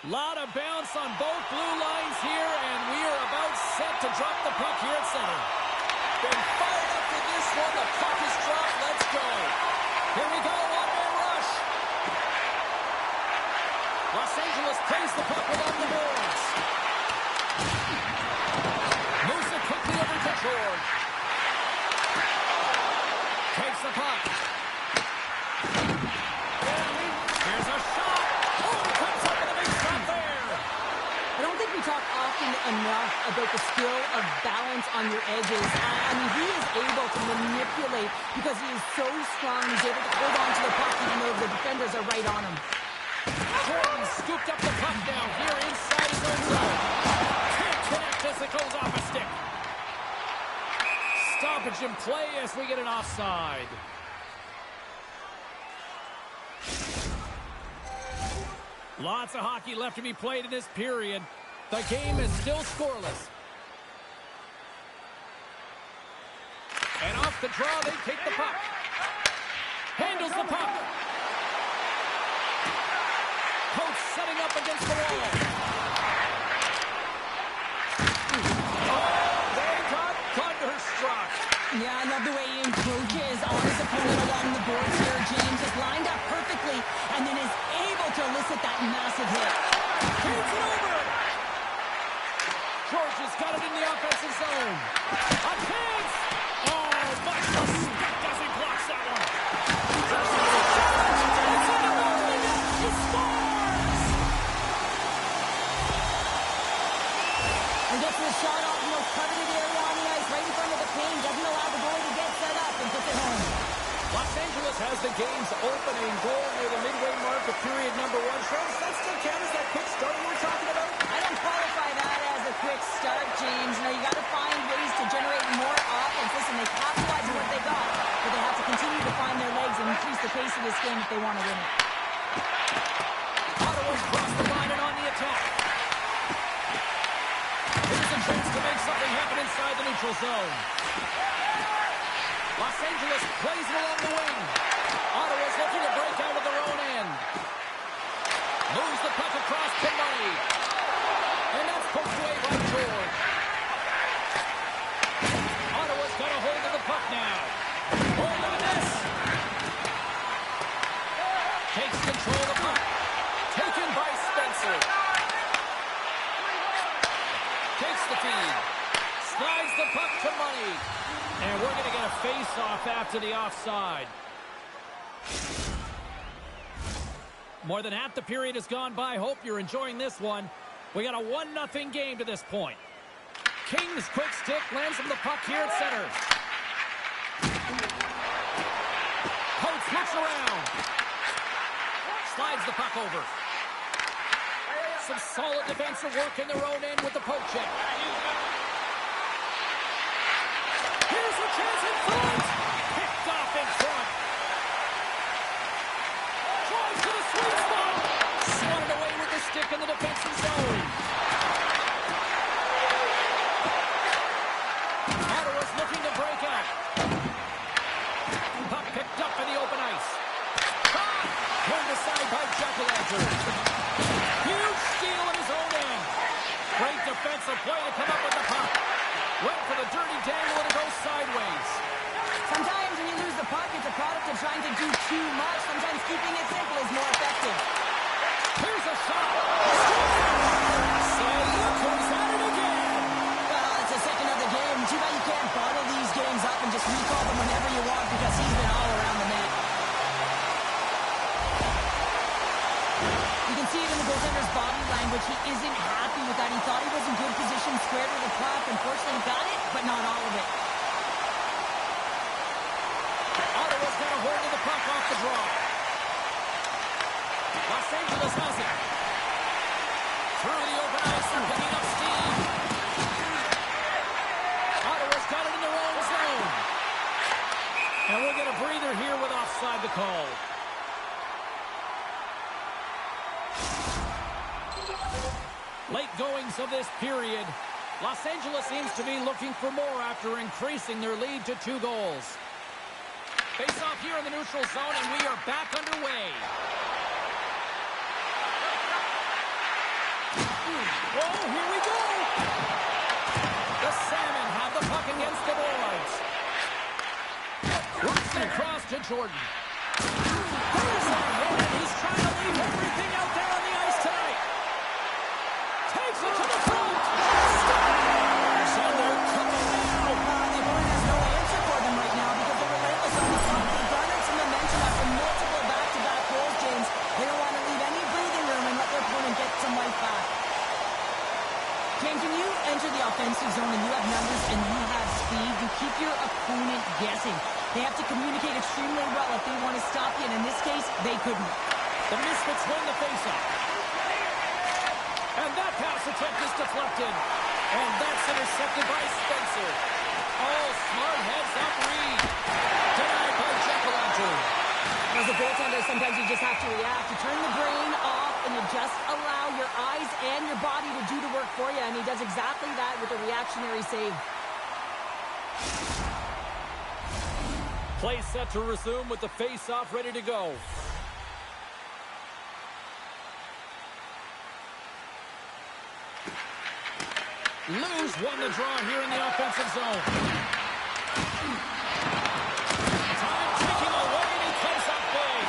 Lot of bounce on both blue lines here, and we are about set to drop the puck here at center. Been fired up for this one. The puck is dropped. Let's go. Here we go. One-man rush. Los Angeles plays the puck along the boards. Moves it quickly over to George. Takes the puck. Here's a shot. Oh, comes up with a big shot there. I don't think we talk often enough about the skill of balance on your edges. I mean, he is able to manipulate because he is so strong. He's able to hold on to the puck even though the defenders are right on him. Jordan scooped up the puck down here inside his own zone. Can't connect as it goes off a stick. Stoppage in play as we get an offside. Lots of hockey left to be played in this period. The game is still scoreless. And off the draw, they take the puck. Handles the puck. Coach setting up against the wall. Oh, they got thunderstruck. Yeah, I love the way he encroaches on his opponent along the boards here. James is lined up perfectly and then is able to elicit that massive hit. Turns it over. George has got it in the offensive zone. A chance. Oh, but the stick doesn't block that one. He scores. And gets the shot off in the coveted area on the ice, right in front of the paint. Doesn't allow the goalie to get set up and puts it home. Los Angeles has the game's opening goal near the midway mark of period number one. Travis, that still count as that quick start you were talking about? I don't qualify that as a quick start, James. You know, you got to find ways to generate more offense. Listen, they capitalize on what they got, but they have to continue to find their legs and increase the pace of this game if they want to win it. Ottawa's crossed the line and on the attack. Here's a chance to make something happen inside the neutral zone. Los Angeles plays it along the wing. Ottawa's looking to break out of their own end. Moves the puck across to Murray. And that's poked away by George. Ottawa's got a hold of the puck now. Oh, look at this. Takes control of the puck. Taken by Spencer. Takes the feed. Slides the puck to Money. And we're going to get a face-off after the offside. More than half the period has gone by. Hope you're enjoying this one. We got a 1-0 game to this point. King's quick stick lands from the puck here at center. Coates looks around. Slides the puck over. Some solid defensive work in their own end with the poke check. Here's a chance in front. Picked off in front. Drives to the sweet spot. Swatted away with the stick in the defensive zone. Ottawa's looking to break out. Puck picked up in the open ice. Turned aside by Jack-o'-lantern. Huge steal in his own end. Great defensive play to come up with the puck. Went for the dirty dangle and it goes sideways. Sometimes when you lose the puck, it's a product of trying to do too much. Sometimes keeping it simple is more effective. Here's a shot. So look who's at it again. Well, it's the second of the game. Too bad you can't bottle these games up and just recall them whenever you want because he's been all around the net. You can see it in the goaltender's body language. He isn't happy with that. He thought he was in good position, squared to the puck. Unfortunately, got it, but not all of it. Ottawa's got a hold of the puck off the draw. Los Angeles has it. Through the open ice, they're picking up steam. Ottawa's got it in their own zone. And we'll get a breather here with offside the call. Late goings of this period. Los Angeles seems to be looking for more after increasing their lead to 2 goals. Face off here in the neutral zone, and we are back underway. Oh, here we go! The Salmon have the puck against the boards. Works it across to Jordan. Here's a hit, and he's trying to leave everything out there on the ice tonight. Takes it to the front. Stars, and they're coming now. The opponent has no answer for them right now because they're relentless on the puck. They garnered some momentum after multiple back-to-back goals, James. They don't want to leave any breathing room and let their opponent get some life back. James, when you enter the offensive zone and you have numbers and you have speed, you keep your opponent guessing. They have to communicate extremely well if they want to stop you, and in this case, they couldn't. The Misfits win the faceoff. And that pass attempt is deflected. And that's intercepted by Spencer. Oh, smart heads-up read. Denied by Jack-o'-lantern. As a goaltender, sometimes you just have to react. You turn the brain off, and you just allow your eyes and your body to do the work for you, and he does exactly that with a reactionary save. Play set to resume with the face-off ready to go. Lose won the draw here in the offensive zone. Time ticking away, and he comes up big.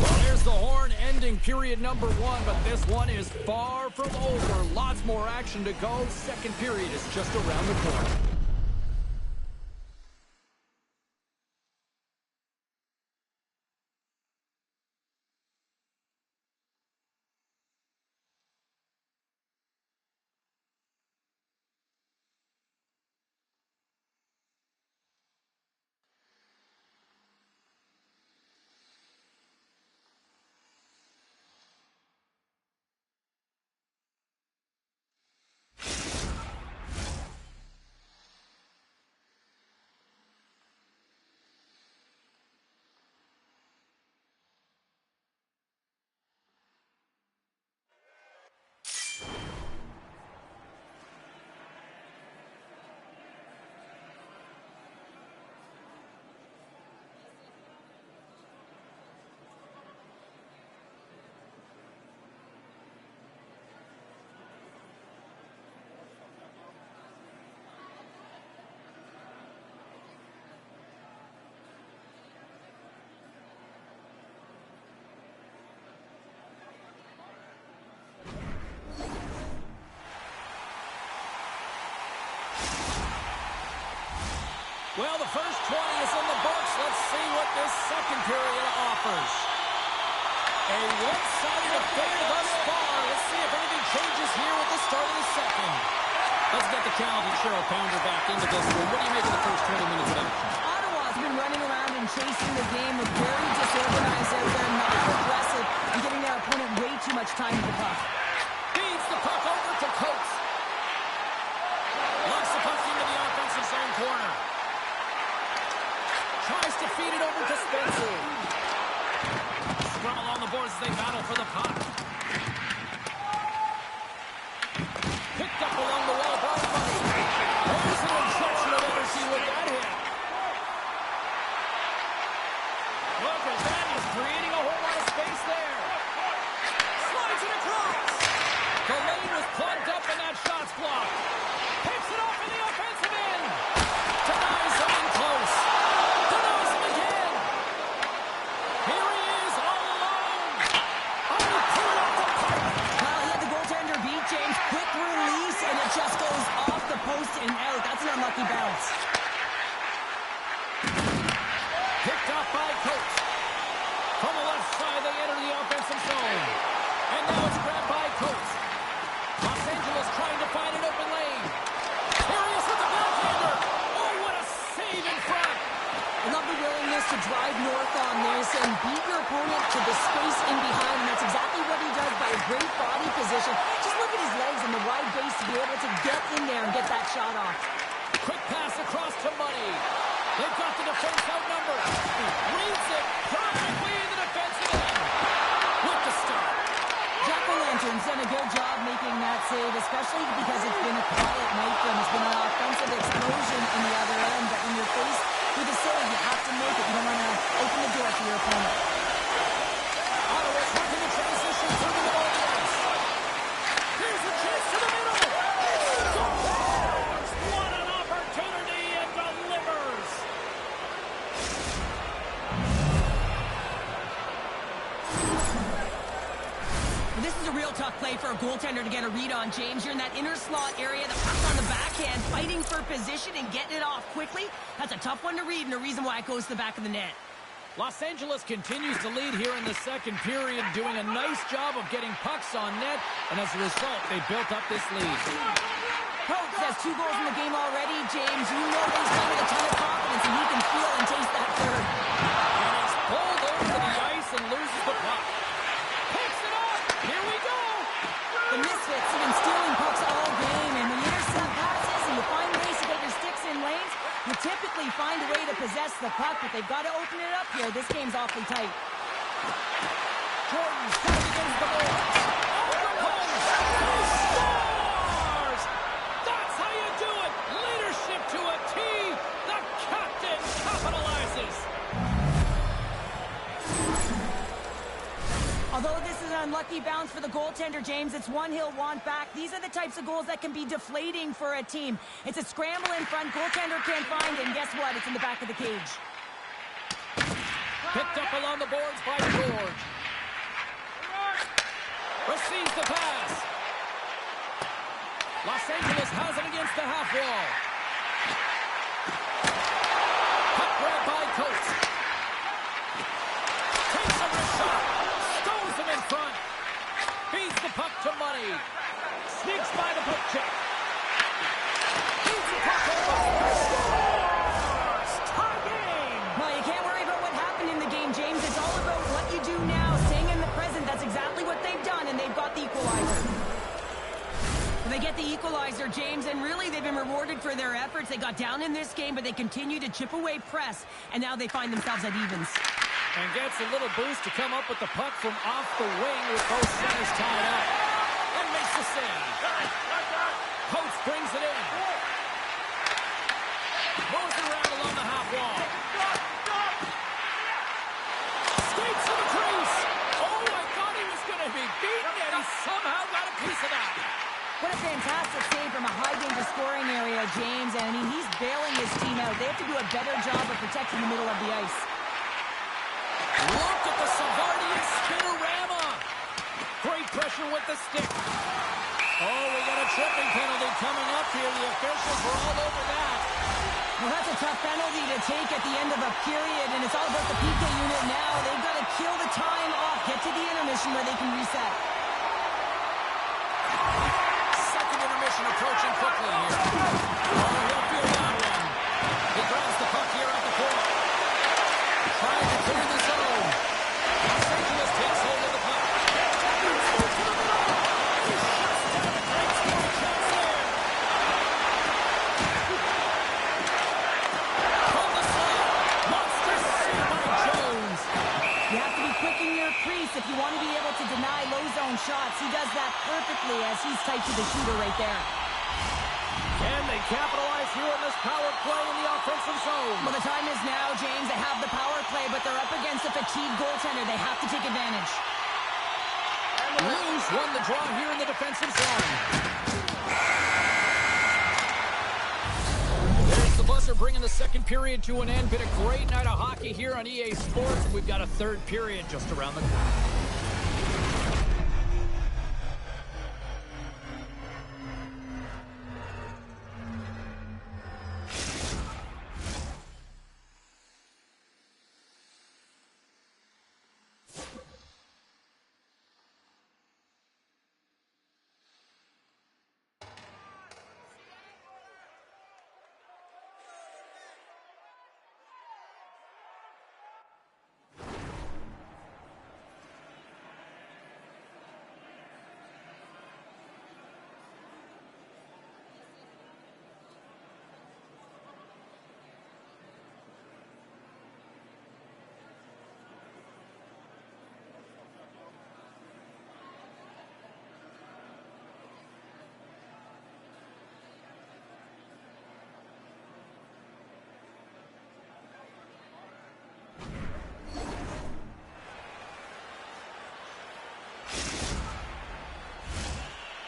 Well, there's the horn ending period number 1, but this one is far from over. Lots more action to go. Second period is just around the corner. Well, the first 20 is in the books. Let's see what this second period offers. A one-sided affair thus far. Let's see if anything changes here at the start of the second. Let's get the talented Cheryl Pounder back into this one. What do you make of the first 20 minutes of action? Ottawa's been running around and chasing the game. Look very disorganized out there, not aggressive, and giving their opponent way too much time with the puck. Feeds the puck over to Coates. Locks the puck into the offensive zone corner. Tries to feed it over to Spencer. Scrum along the boards as they battle for the puck. Picked up along the wall by Buddy. There's an instruction of Eversey with that hit. Look at that. He's creating a whole lot of space there. Slides it across. The lane was plugged up and that shot's blocked. Picks it off in the offensive end. Denies him in close. Denies him again. Here he is all alone. Oh, he put it off the pipe. Well, he had the goaltender beat, James. Quick release, and it just goes off the post and out. That's an unlucky bounce. Picked off by Coates. From the left side, they enter the offensive zone. And now it's grabbed by Coates. Los Angeles trying to find an open lane. Here he is with the backhander. Oh, what a save in front. I love the willingness to drive north on this and beat your opponent to the space in behind, and that's exactly what he does by a great body position. Just look at his legs and the wide base to be able to get in there and get that shot off. Quick pass across to Money. They've got the defense outnumbered. Reads it perfectly in the defensive end. With the stop. Jack-o'-lantern's done a good job making that save, especially because it's been a quiet night for him. It's been an offensive explosion in the other end, but when you're faced with a save, you have to make it. You don't want to open the door to your opponent. Ottawa's working the transition to the middle of the ice. Here's a chance to the middle. Scores! What an opportunity and delivers. This is a real tough play for a goaltender to get a read on, James. You're in that inner slot area, the puck's on the backhand, fighting for position and getting it off quickly. That's a tough one to read and a reason why it goes to the back of the net. Los Angeles continues to lead here in the second period, doing a nice job of getting pucks on net, and as a result, they built up this lead. Coates has 2 goals in the game already, James. You know he's playing with a ton of confidence, and you can feel and taste that third. And he's pulled over to the ice and loses the puck. Picks it up. Here we go. The Misfits have been stealing pucks all game, and when you intercept passes and you find ways to get your sticks in lanes, you typically find a way to possess the puck, but they've got to open it up here. This game's awfully tight. Jordan's going against the boards. Overcomes. He scores! That's how you do it. Leadership to a T. The captain capitalizes. Although this is an unlucky bounce for the goaltender, James, it's one he'll want back. These are the types of goals that can be deflating for a team. It's a scramble in front, goaltender can't find it, and guess what? It's in the back of the cage. Picked up along the boards by George. Receives the pass. Los Angeles has it against the half wall. Puck grabbed by Coates. Takes a wrist shot. Stones him in front. Feeds the puck to Money. Sneaks by the puck check. Feeds the puck over. Scores! Tie game! Well, you can't worry about what happened in the game, James. It's all about what you do now, staying in the present. That's exactly what they've done, and they've got the equalizer. They get the equalizer, James, and really they've been rewarded for their efforts. They got down in this game, but they continue to chip away press, and now they find themselves at evens. And gets a little boost to come up with the puck from off the wing with both centers tied up. And makes the save. Coates brings it in. Moves it around along the half wall. Skates to the crease. Oh, I thought he was going to be beaten, and he somehow got a piece of that. What a fantastic save from a high-danger scoring area, James. And, I mean, he's bailing his team out. They have to do a better job of protecting the middle of the ice. Look at the Savardian spinorama. Great pressure with the stick. Oh, we got a tripping penalty coming up here. The officials were all over that. Well, that's a tough penalty to take at the end of a period, and it's all about the PK unit now. They've got to kill the time off, get to the intermission where they can reset. Second intermission approaching quickly here. Oh, he'll feel that one. He grabs the puck here at the point. Trying to clear the zone. Los Angeles takes hold of the puck. He shuts down a great scoring chance there. From the slot. Monster save by Jones. You have to be quick in your crease if you want to be able to deny low zone shots. He does that perfectly as he's tight to the shooter right there. Can they capitalize here on this power play in the offensive zone? Well, the time is now, James. They have the power play, but they're up against a fatigued goaltender. They have to take advantage. Blues won the draw here in the defensive zone. There's the buzzer bringing the second period to an end. Been a great night of hockey here on EA Sports. We've got a third period just around the corner.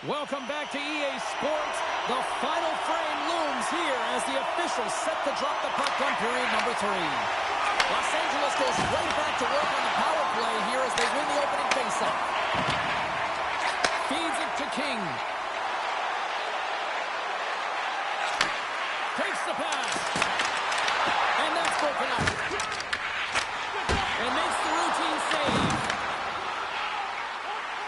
Welcome back to EA Sports. The final frame looms here as the officials set to drop the puck on period number 3. Los Angeles goes right back to work on the power play here as they win the opening faceoff. Feeds it to King. Takes the pass. And that's broken up. And makes the routine save.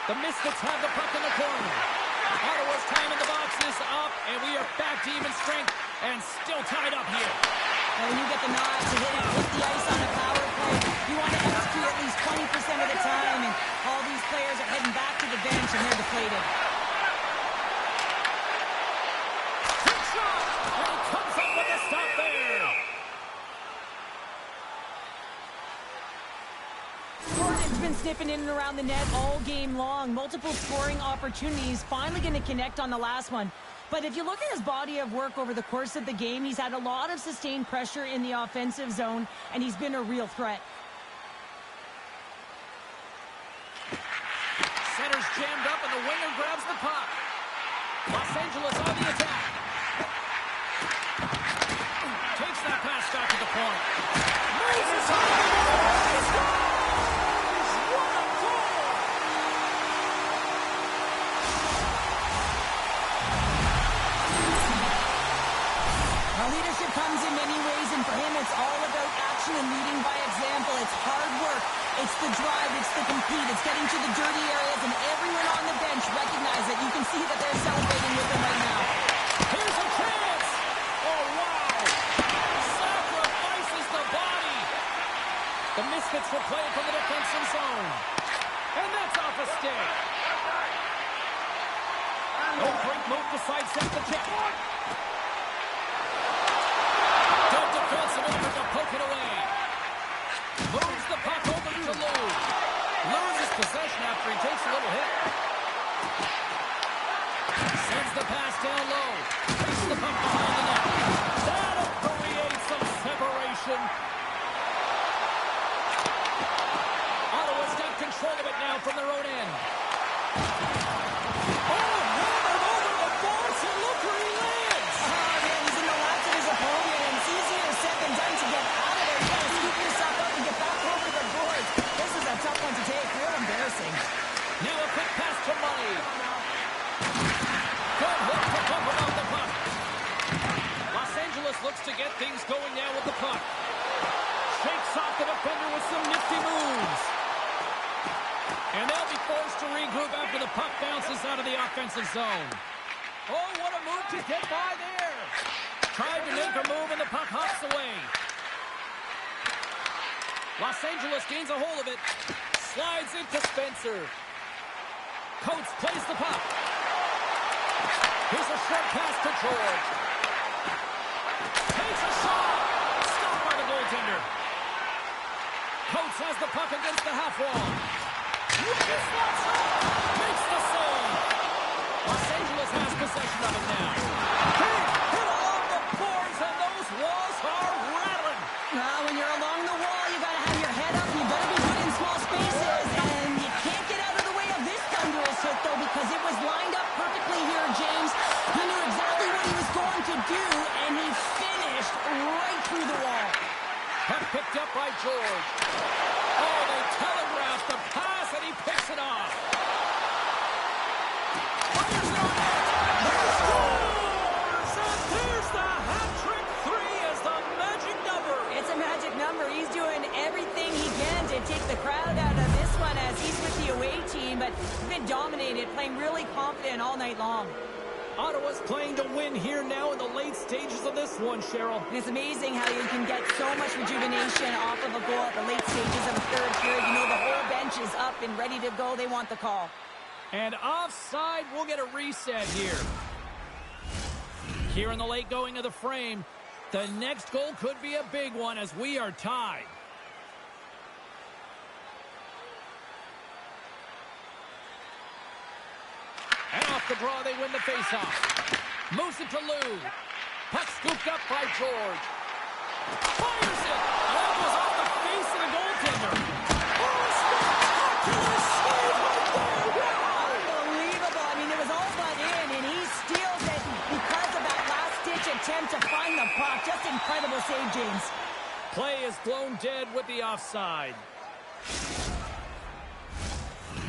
The Misfits have the puck in the corner. Ottawa's time in the box is up, and we are back to even strength and still tied up here. And when you get the nod to hit the ice on a power play, you want to execute at least 20% of the time, and all these players are heading back to the bench, and they're deflated. Quick shot, and he comes up with a stop there. Gordon's been sniffing in and around the net all game long. Multiple scoring opportunities. Finally going to connect on the last one. But if you look at his body of work over the course of the game, he's had a lot of sustained pressure in the offensive zone, and he's been a real threat. Center's jammed up, and the winger grabs the puck. Los Angeles on the attack. Takes that pass back to the point. Moves his side. Leadership comes in many ways, and for him, it's all about action and leading by example. It's hard work. It's the drive. It's the compete. It's getting to the dirty areas, and everyone on the bench recognize it. You can see that they're celebrating with him right now. Here's a chance. Oh, wow. Sacrifices the body. The Misfits will play it from the defensive zone. And that's off a stick. Oh, great move to sidestep the check. Good defensive effort to poke it away. Moves the puck over to Lou. Loses possession after he takes a little hit. Sends the pass down low. Takes the puck behind the net. That'll create some separation. Ottawa's got control of it now from their own end. Now a quick pass to Money. Good look to pump around the puck. Los Angeles looks looks to get things going now with the puck. Shakes off the defender with some nifty moves. And they'll be forced to regroup after the puck bounces out of the offensive zone. Oh, what a move to get by there. Tried to make a move and the puck hops away. Los Angeles gains a hold of it. Slides into Spencer. Coates plays the puck. Here's a short pass to George. Takes a shot. Stopped by the goaltender. Coates has the puck against the half wall. Makes the save. Los Angeles has possession of it now. Hit along the boards, and those walls are rattling. When you're along the wall, you got to have your head up. You better be good in small spaces, and you can't get out of the way of this thunderous hit, though, because it was lined up perfectly here, James. He knew exactly what he was going to do, and he finished right through the wall. Puck picked up by George. Oh, they telegraphed the pass, and he picks it off. Fires it on net. He scores! And there's the hat-trick three as the magic number. It's a magic number. He's doing everything he can to take the crowd out of this one as he's with the away team, but he's been dominated, playing really confident all night long. Ottawa's playing to win here now in the late stages of this one, Cheryl. And it's amazing how you can get so much rejuvenation off of a goal at the late stages of the third period. You know the whole bench is up and ready to go. They want the call. And offside, we'll get a reset here. Here in the late going of the frame, the next goal could be a big one as we are tied. And off the draw, they win the faceoff. Moves it to Lou. Puck scooped up by George. Fires it. That was off the face of the goaltender. Oh, a spectacular save right there. Wow. Unbelievable. I mean, it was all but in, and he steals it because of that last-ditch attempt to find the puck. Just incredible save, James. Play is blown dead with the offside.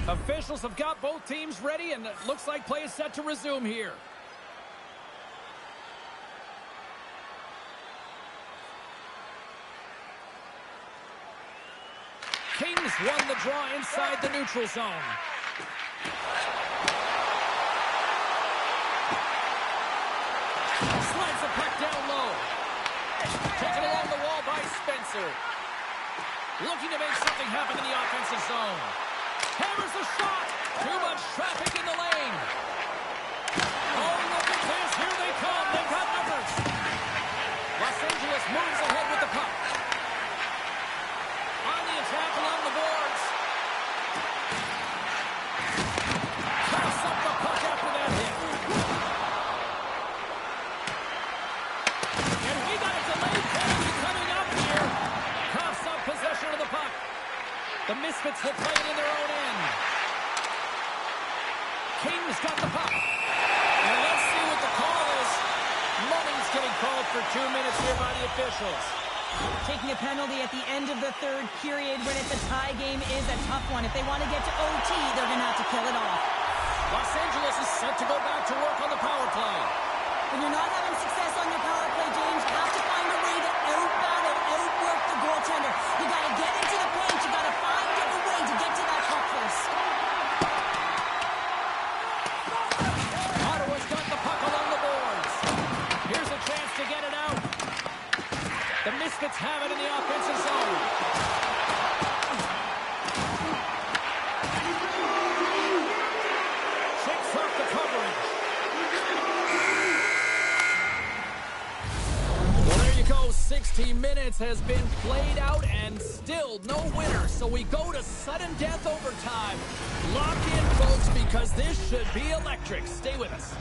Officials have got both teams ready, and it looks like play is set to resume here. Kings won the draw inside the neutral zone. Slides the puck down low. Taken along the wall by Spencer. Looking to make something happen in the offensive zone. Hammers the shot. Too much traffic in the lane. Oh, look at this. Here they come. They've got numbers. Los Angeles moves ahead with the puck. On the attack along the boards. Toss up the puck after that hit. And we got a delayed penalty coming up here. Coughs up possession of the puck. The Misfits will play it in their own end. Kings got the puck. And let's see what the call is. Munning's getting called for 2 minutes here by the officials. Taking a penalty at the end of the third period when it's a tie game is a tough one. If they want to get to OT, they're going to have to kill it off. Los Angeles is set to go back to work on the power play. When you're not having success on your power play, James, you have to find a way to outbattle, outwork the goaltender. You got to get into the paint. You got to find different way to get to that puck first. Ottawa's got the puck along the boards. Here's a chance to get it out. The Misfits have it in the offensive zone. Shakes off the coverage. Well, there you go. 60 minutes has been played out and still no winner. So we go to sudden death overtime. Lock in, folks, because this should be electric. Stay with us.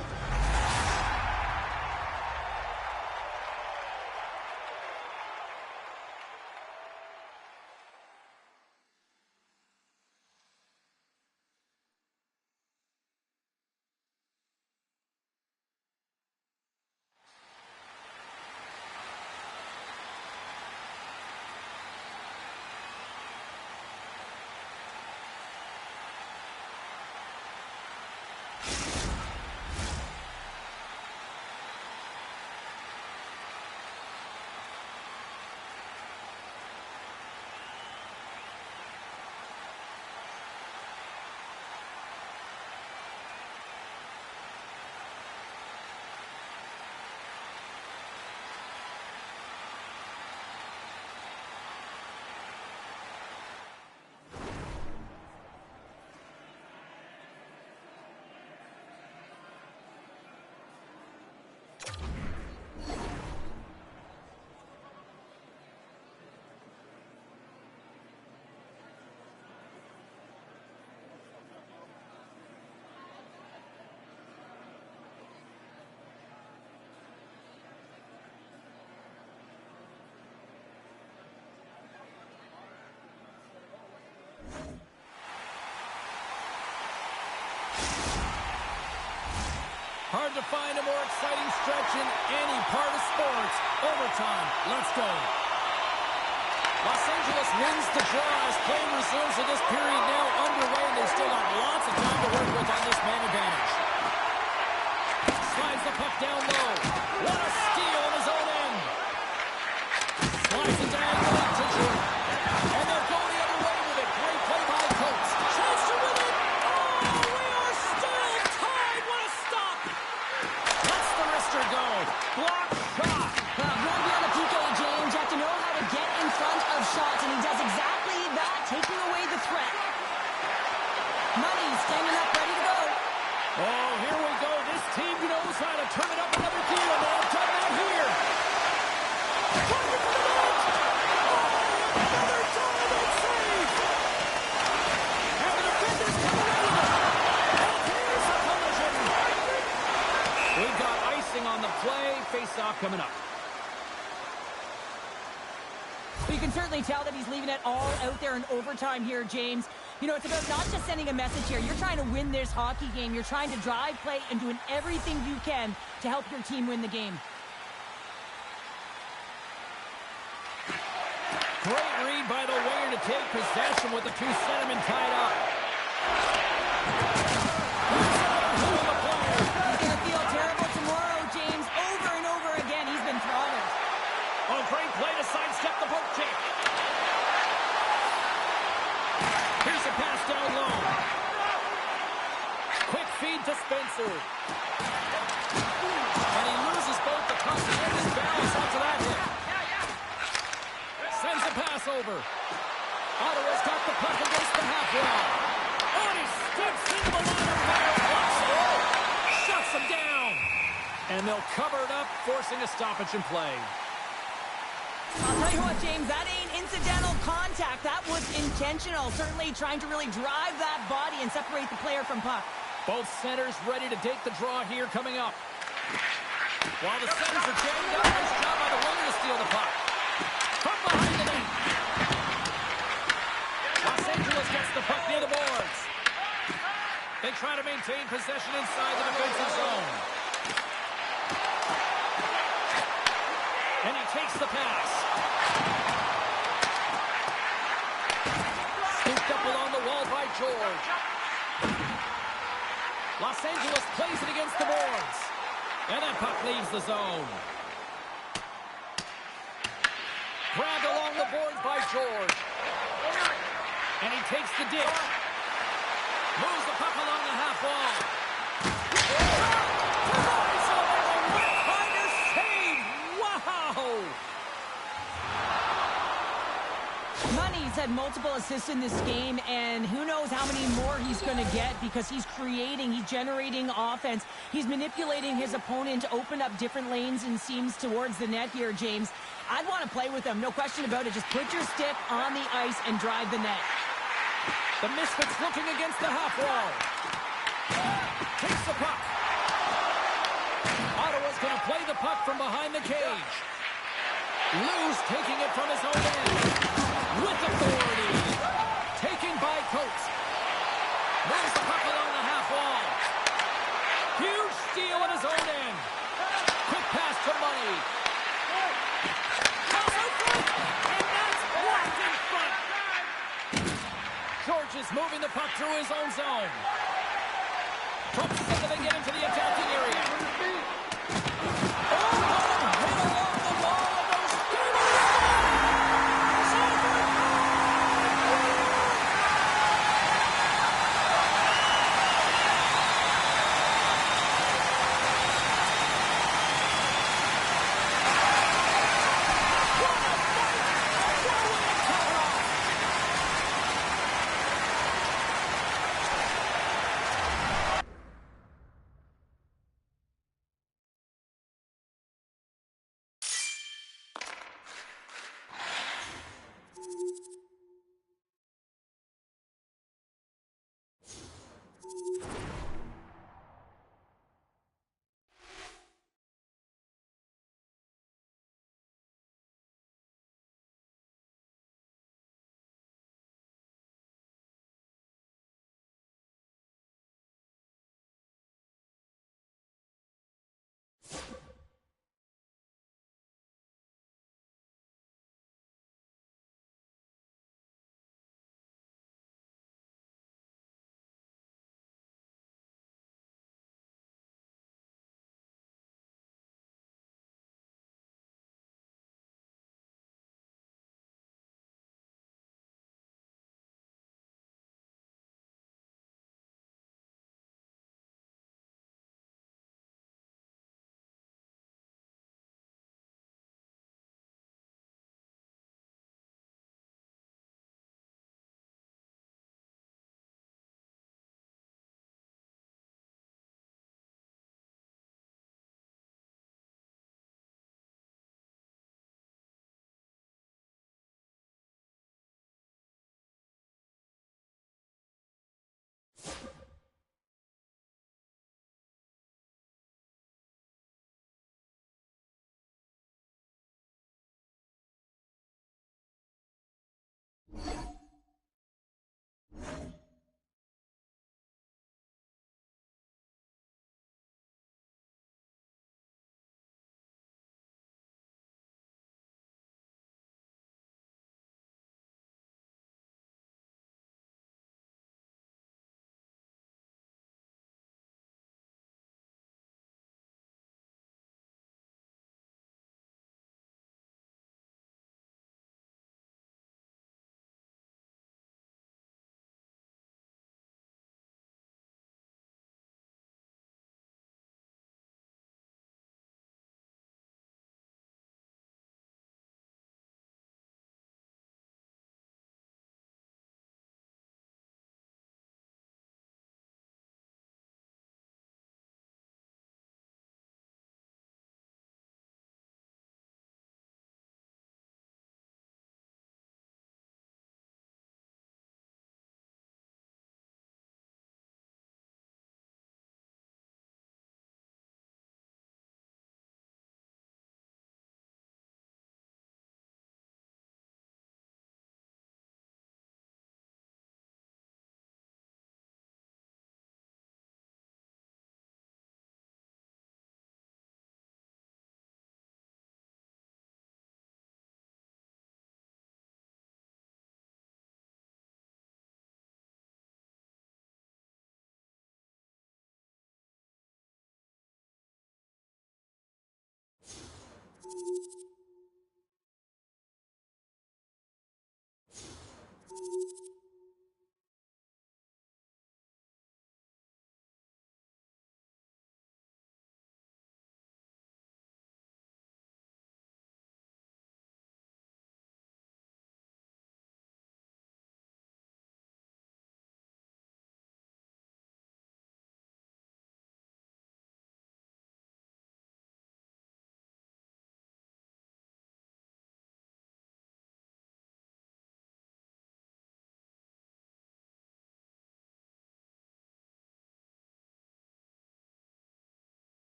Hard to find a more exciting stretch in any part of sports. Overtime. Let's go. Los Angeles wins the draw as play resumes with this period now underway, and they've still got lots of time to work with on this man advantage. Slides the puck down low. What a steal on his own end. Slides it diagonally to Jordan. And they'll go the other way with it. Great play by Coates. Chance to win it. Oh, we are still tied. What a stop. Lets the wrister go. Block shot. Going beyond the PK, James, you have to know how to get in front of shots, and he does exactly that, taking away the threat. Money standing up, ready to go. Oh, here we go. This team knows how to turn it up another gear, and they've done that here. Target for the net. Oh, another diving save. And the defenders come away with it. And here's a collision. We've got icing on the play. Face-off coming up. You can certainly tell that he's leaving it all out there in overtime here, James. You know, it's about not just sending a message here. You're trying to win this hockey game. You're trying to drive play and doing everything you can to help your team win the game. Great read by the winger to take possession with the two centermen tied up. He's going to feel terrible tomorrow, James. Over and over again, he's been throttled. Oh, great play to sidestep the poke check. Here's a pass down low. Quick feed to Spencer. And he loses both the puck and his balance onto that hit. Sends the pass over. Ottawa's got the puck against the half wall. Oh, and he steps into the line of fire. Blocks it. Shuts him down. And they'll cover it up, forcing a stoppage in play. I'll tell you what, James, that ain't incidental contact. That was intentional. Certainly trying to really drive that body and separate the player from puck. Both centers ready to take the draw here coming up. While the centers are jammed up, nice job by the winger to steal the puck. From behind the net. Los Angeles gets the puck near the boards. They try to maintain possession inside the defensive zone. And he takes the pass. Scooped up along the wall by George. Los Angeles plays it against the boards. And that puck leaves the zone. Grabbed along the boards by George. And he takes the dish. Moves the puck along the half wall. Money's had multiple assists in this game, and who knows how many more he's going to get because he's generating offense. He's manipulating his opponent to open up different lanes and seams towards the net here, James. I'd want to play with him, no question about it. Just put your stick on the ice and drive the net. The Misfits looking against the half wall. Takes the puck. Ottawa's going to play the puck from behind the cage. Loose taking it from his own end. With authority. Taken by Coates. Moves the puck along the half wall. Huge steal at his own end. Quick pass to Money. Toss out front. And that's blocked in front. George is moving the puck through his own zone. From center they get into the attacking area.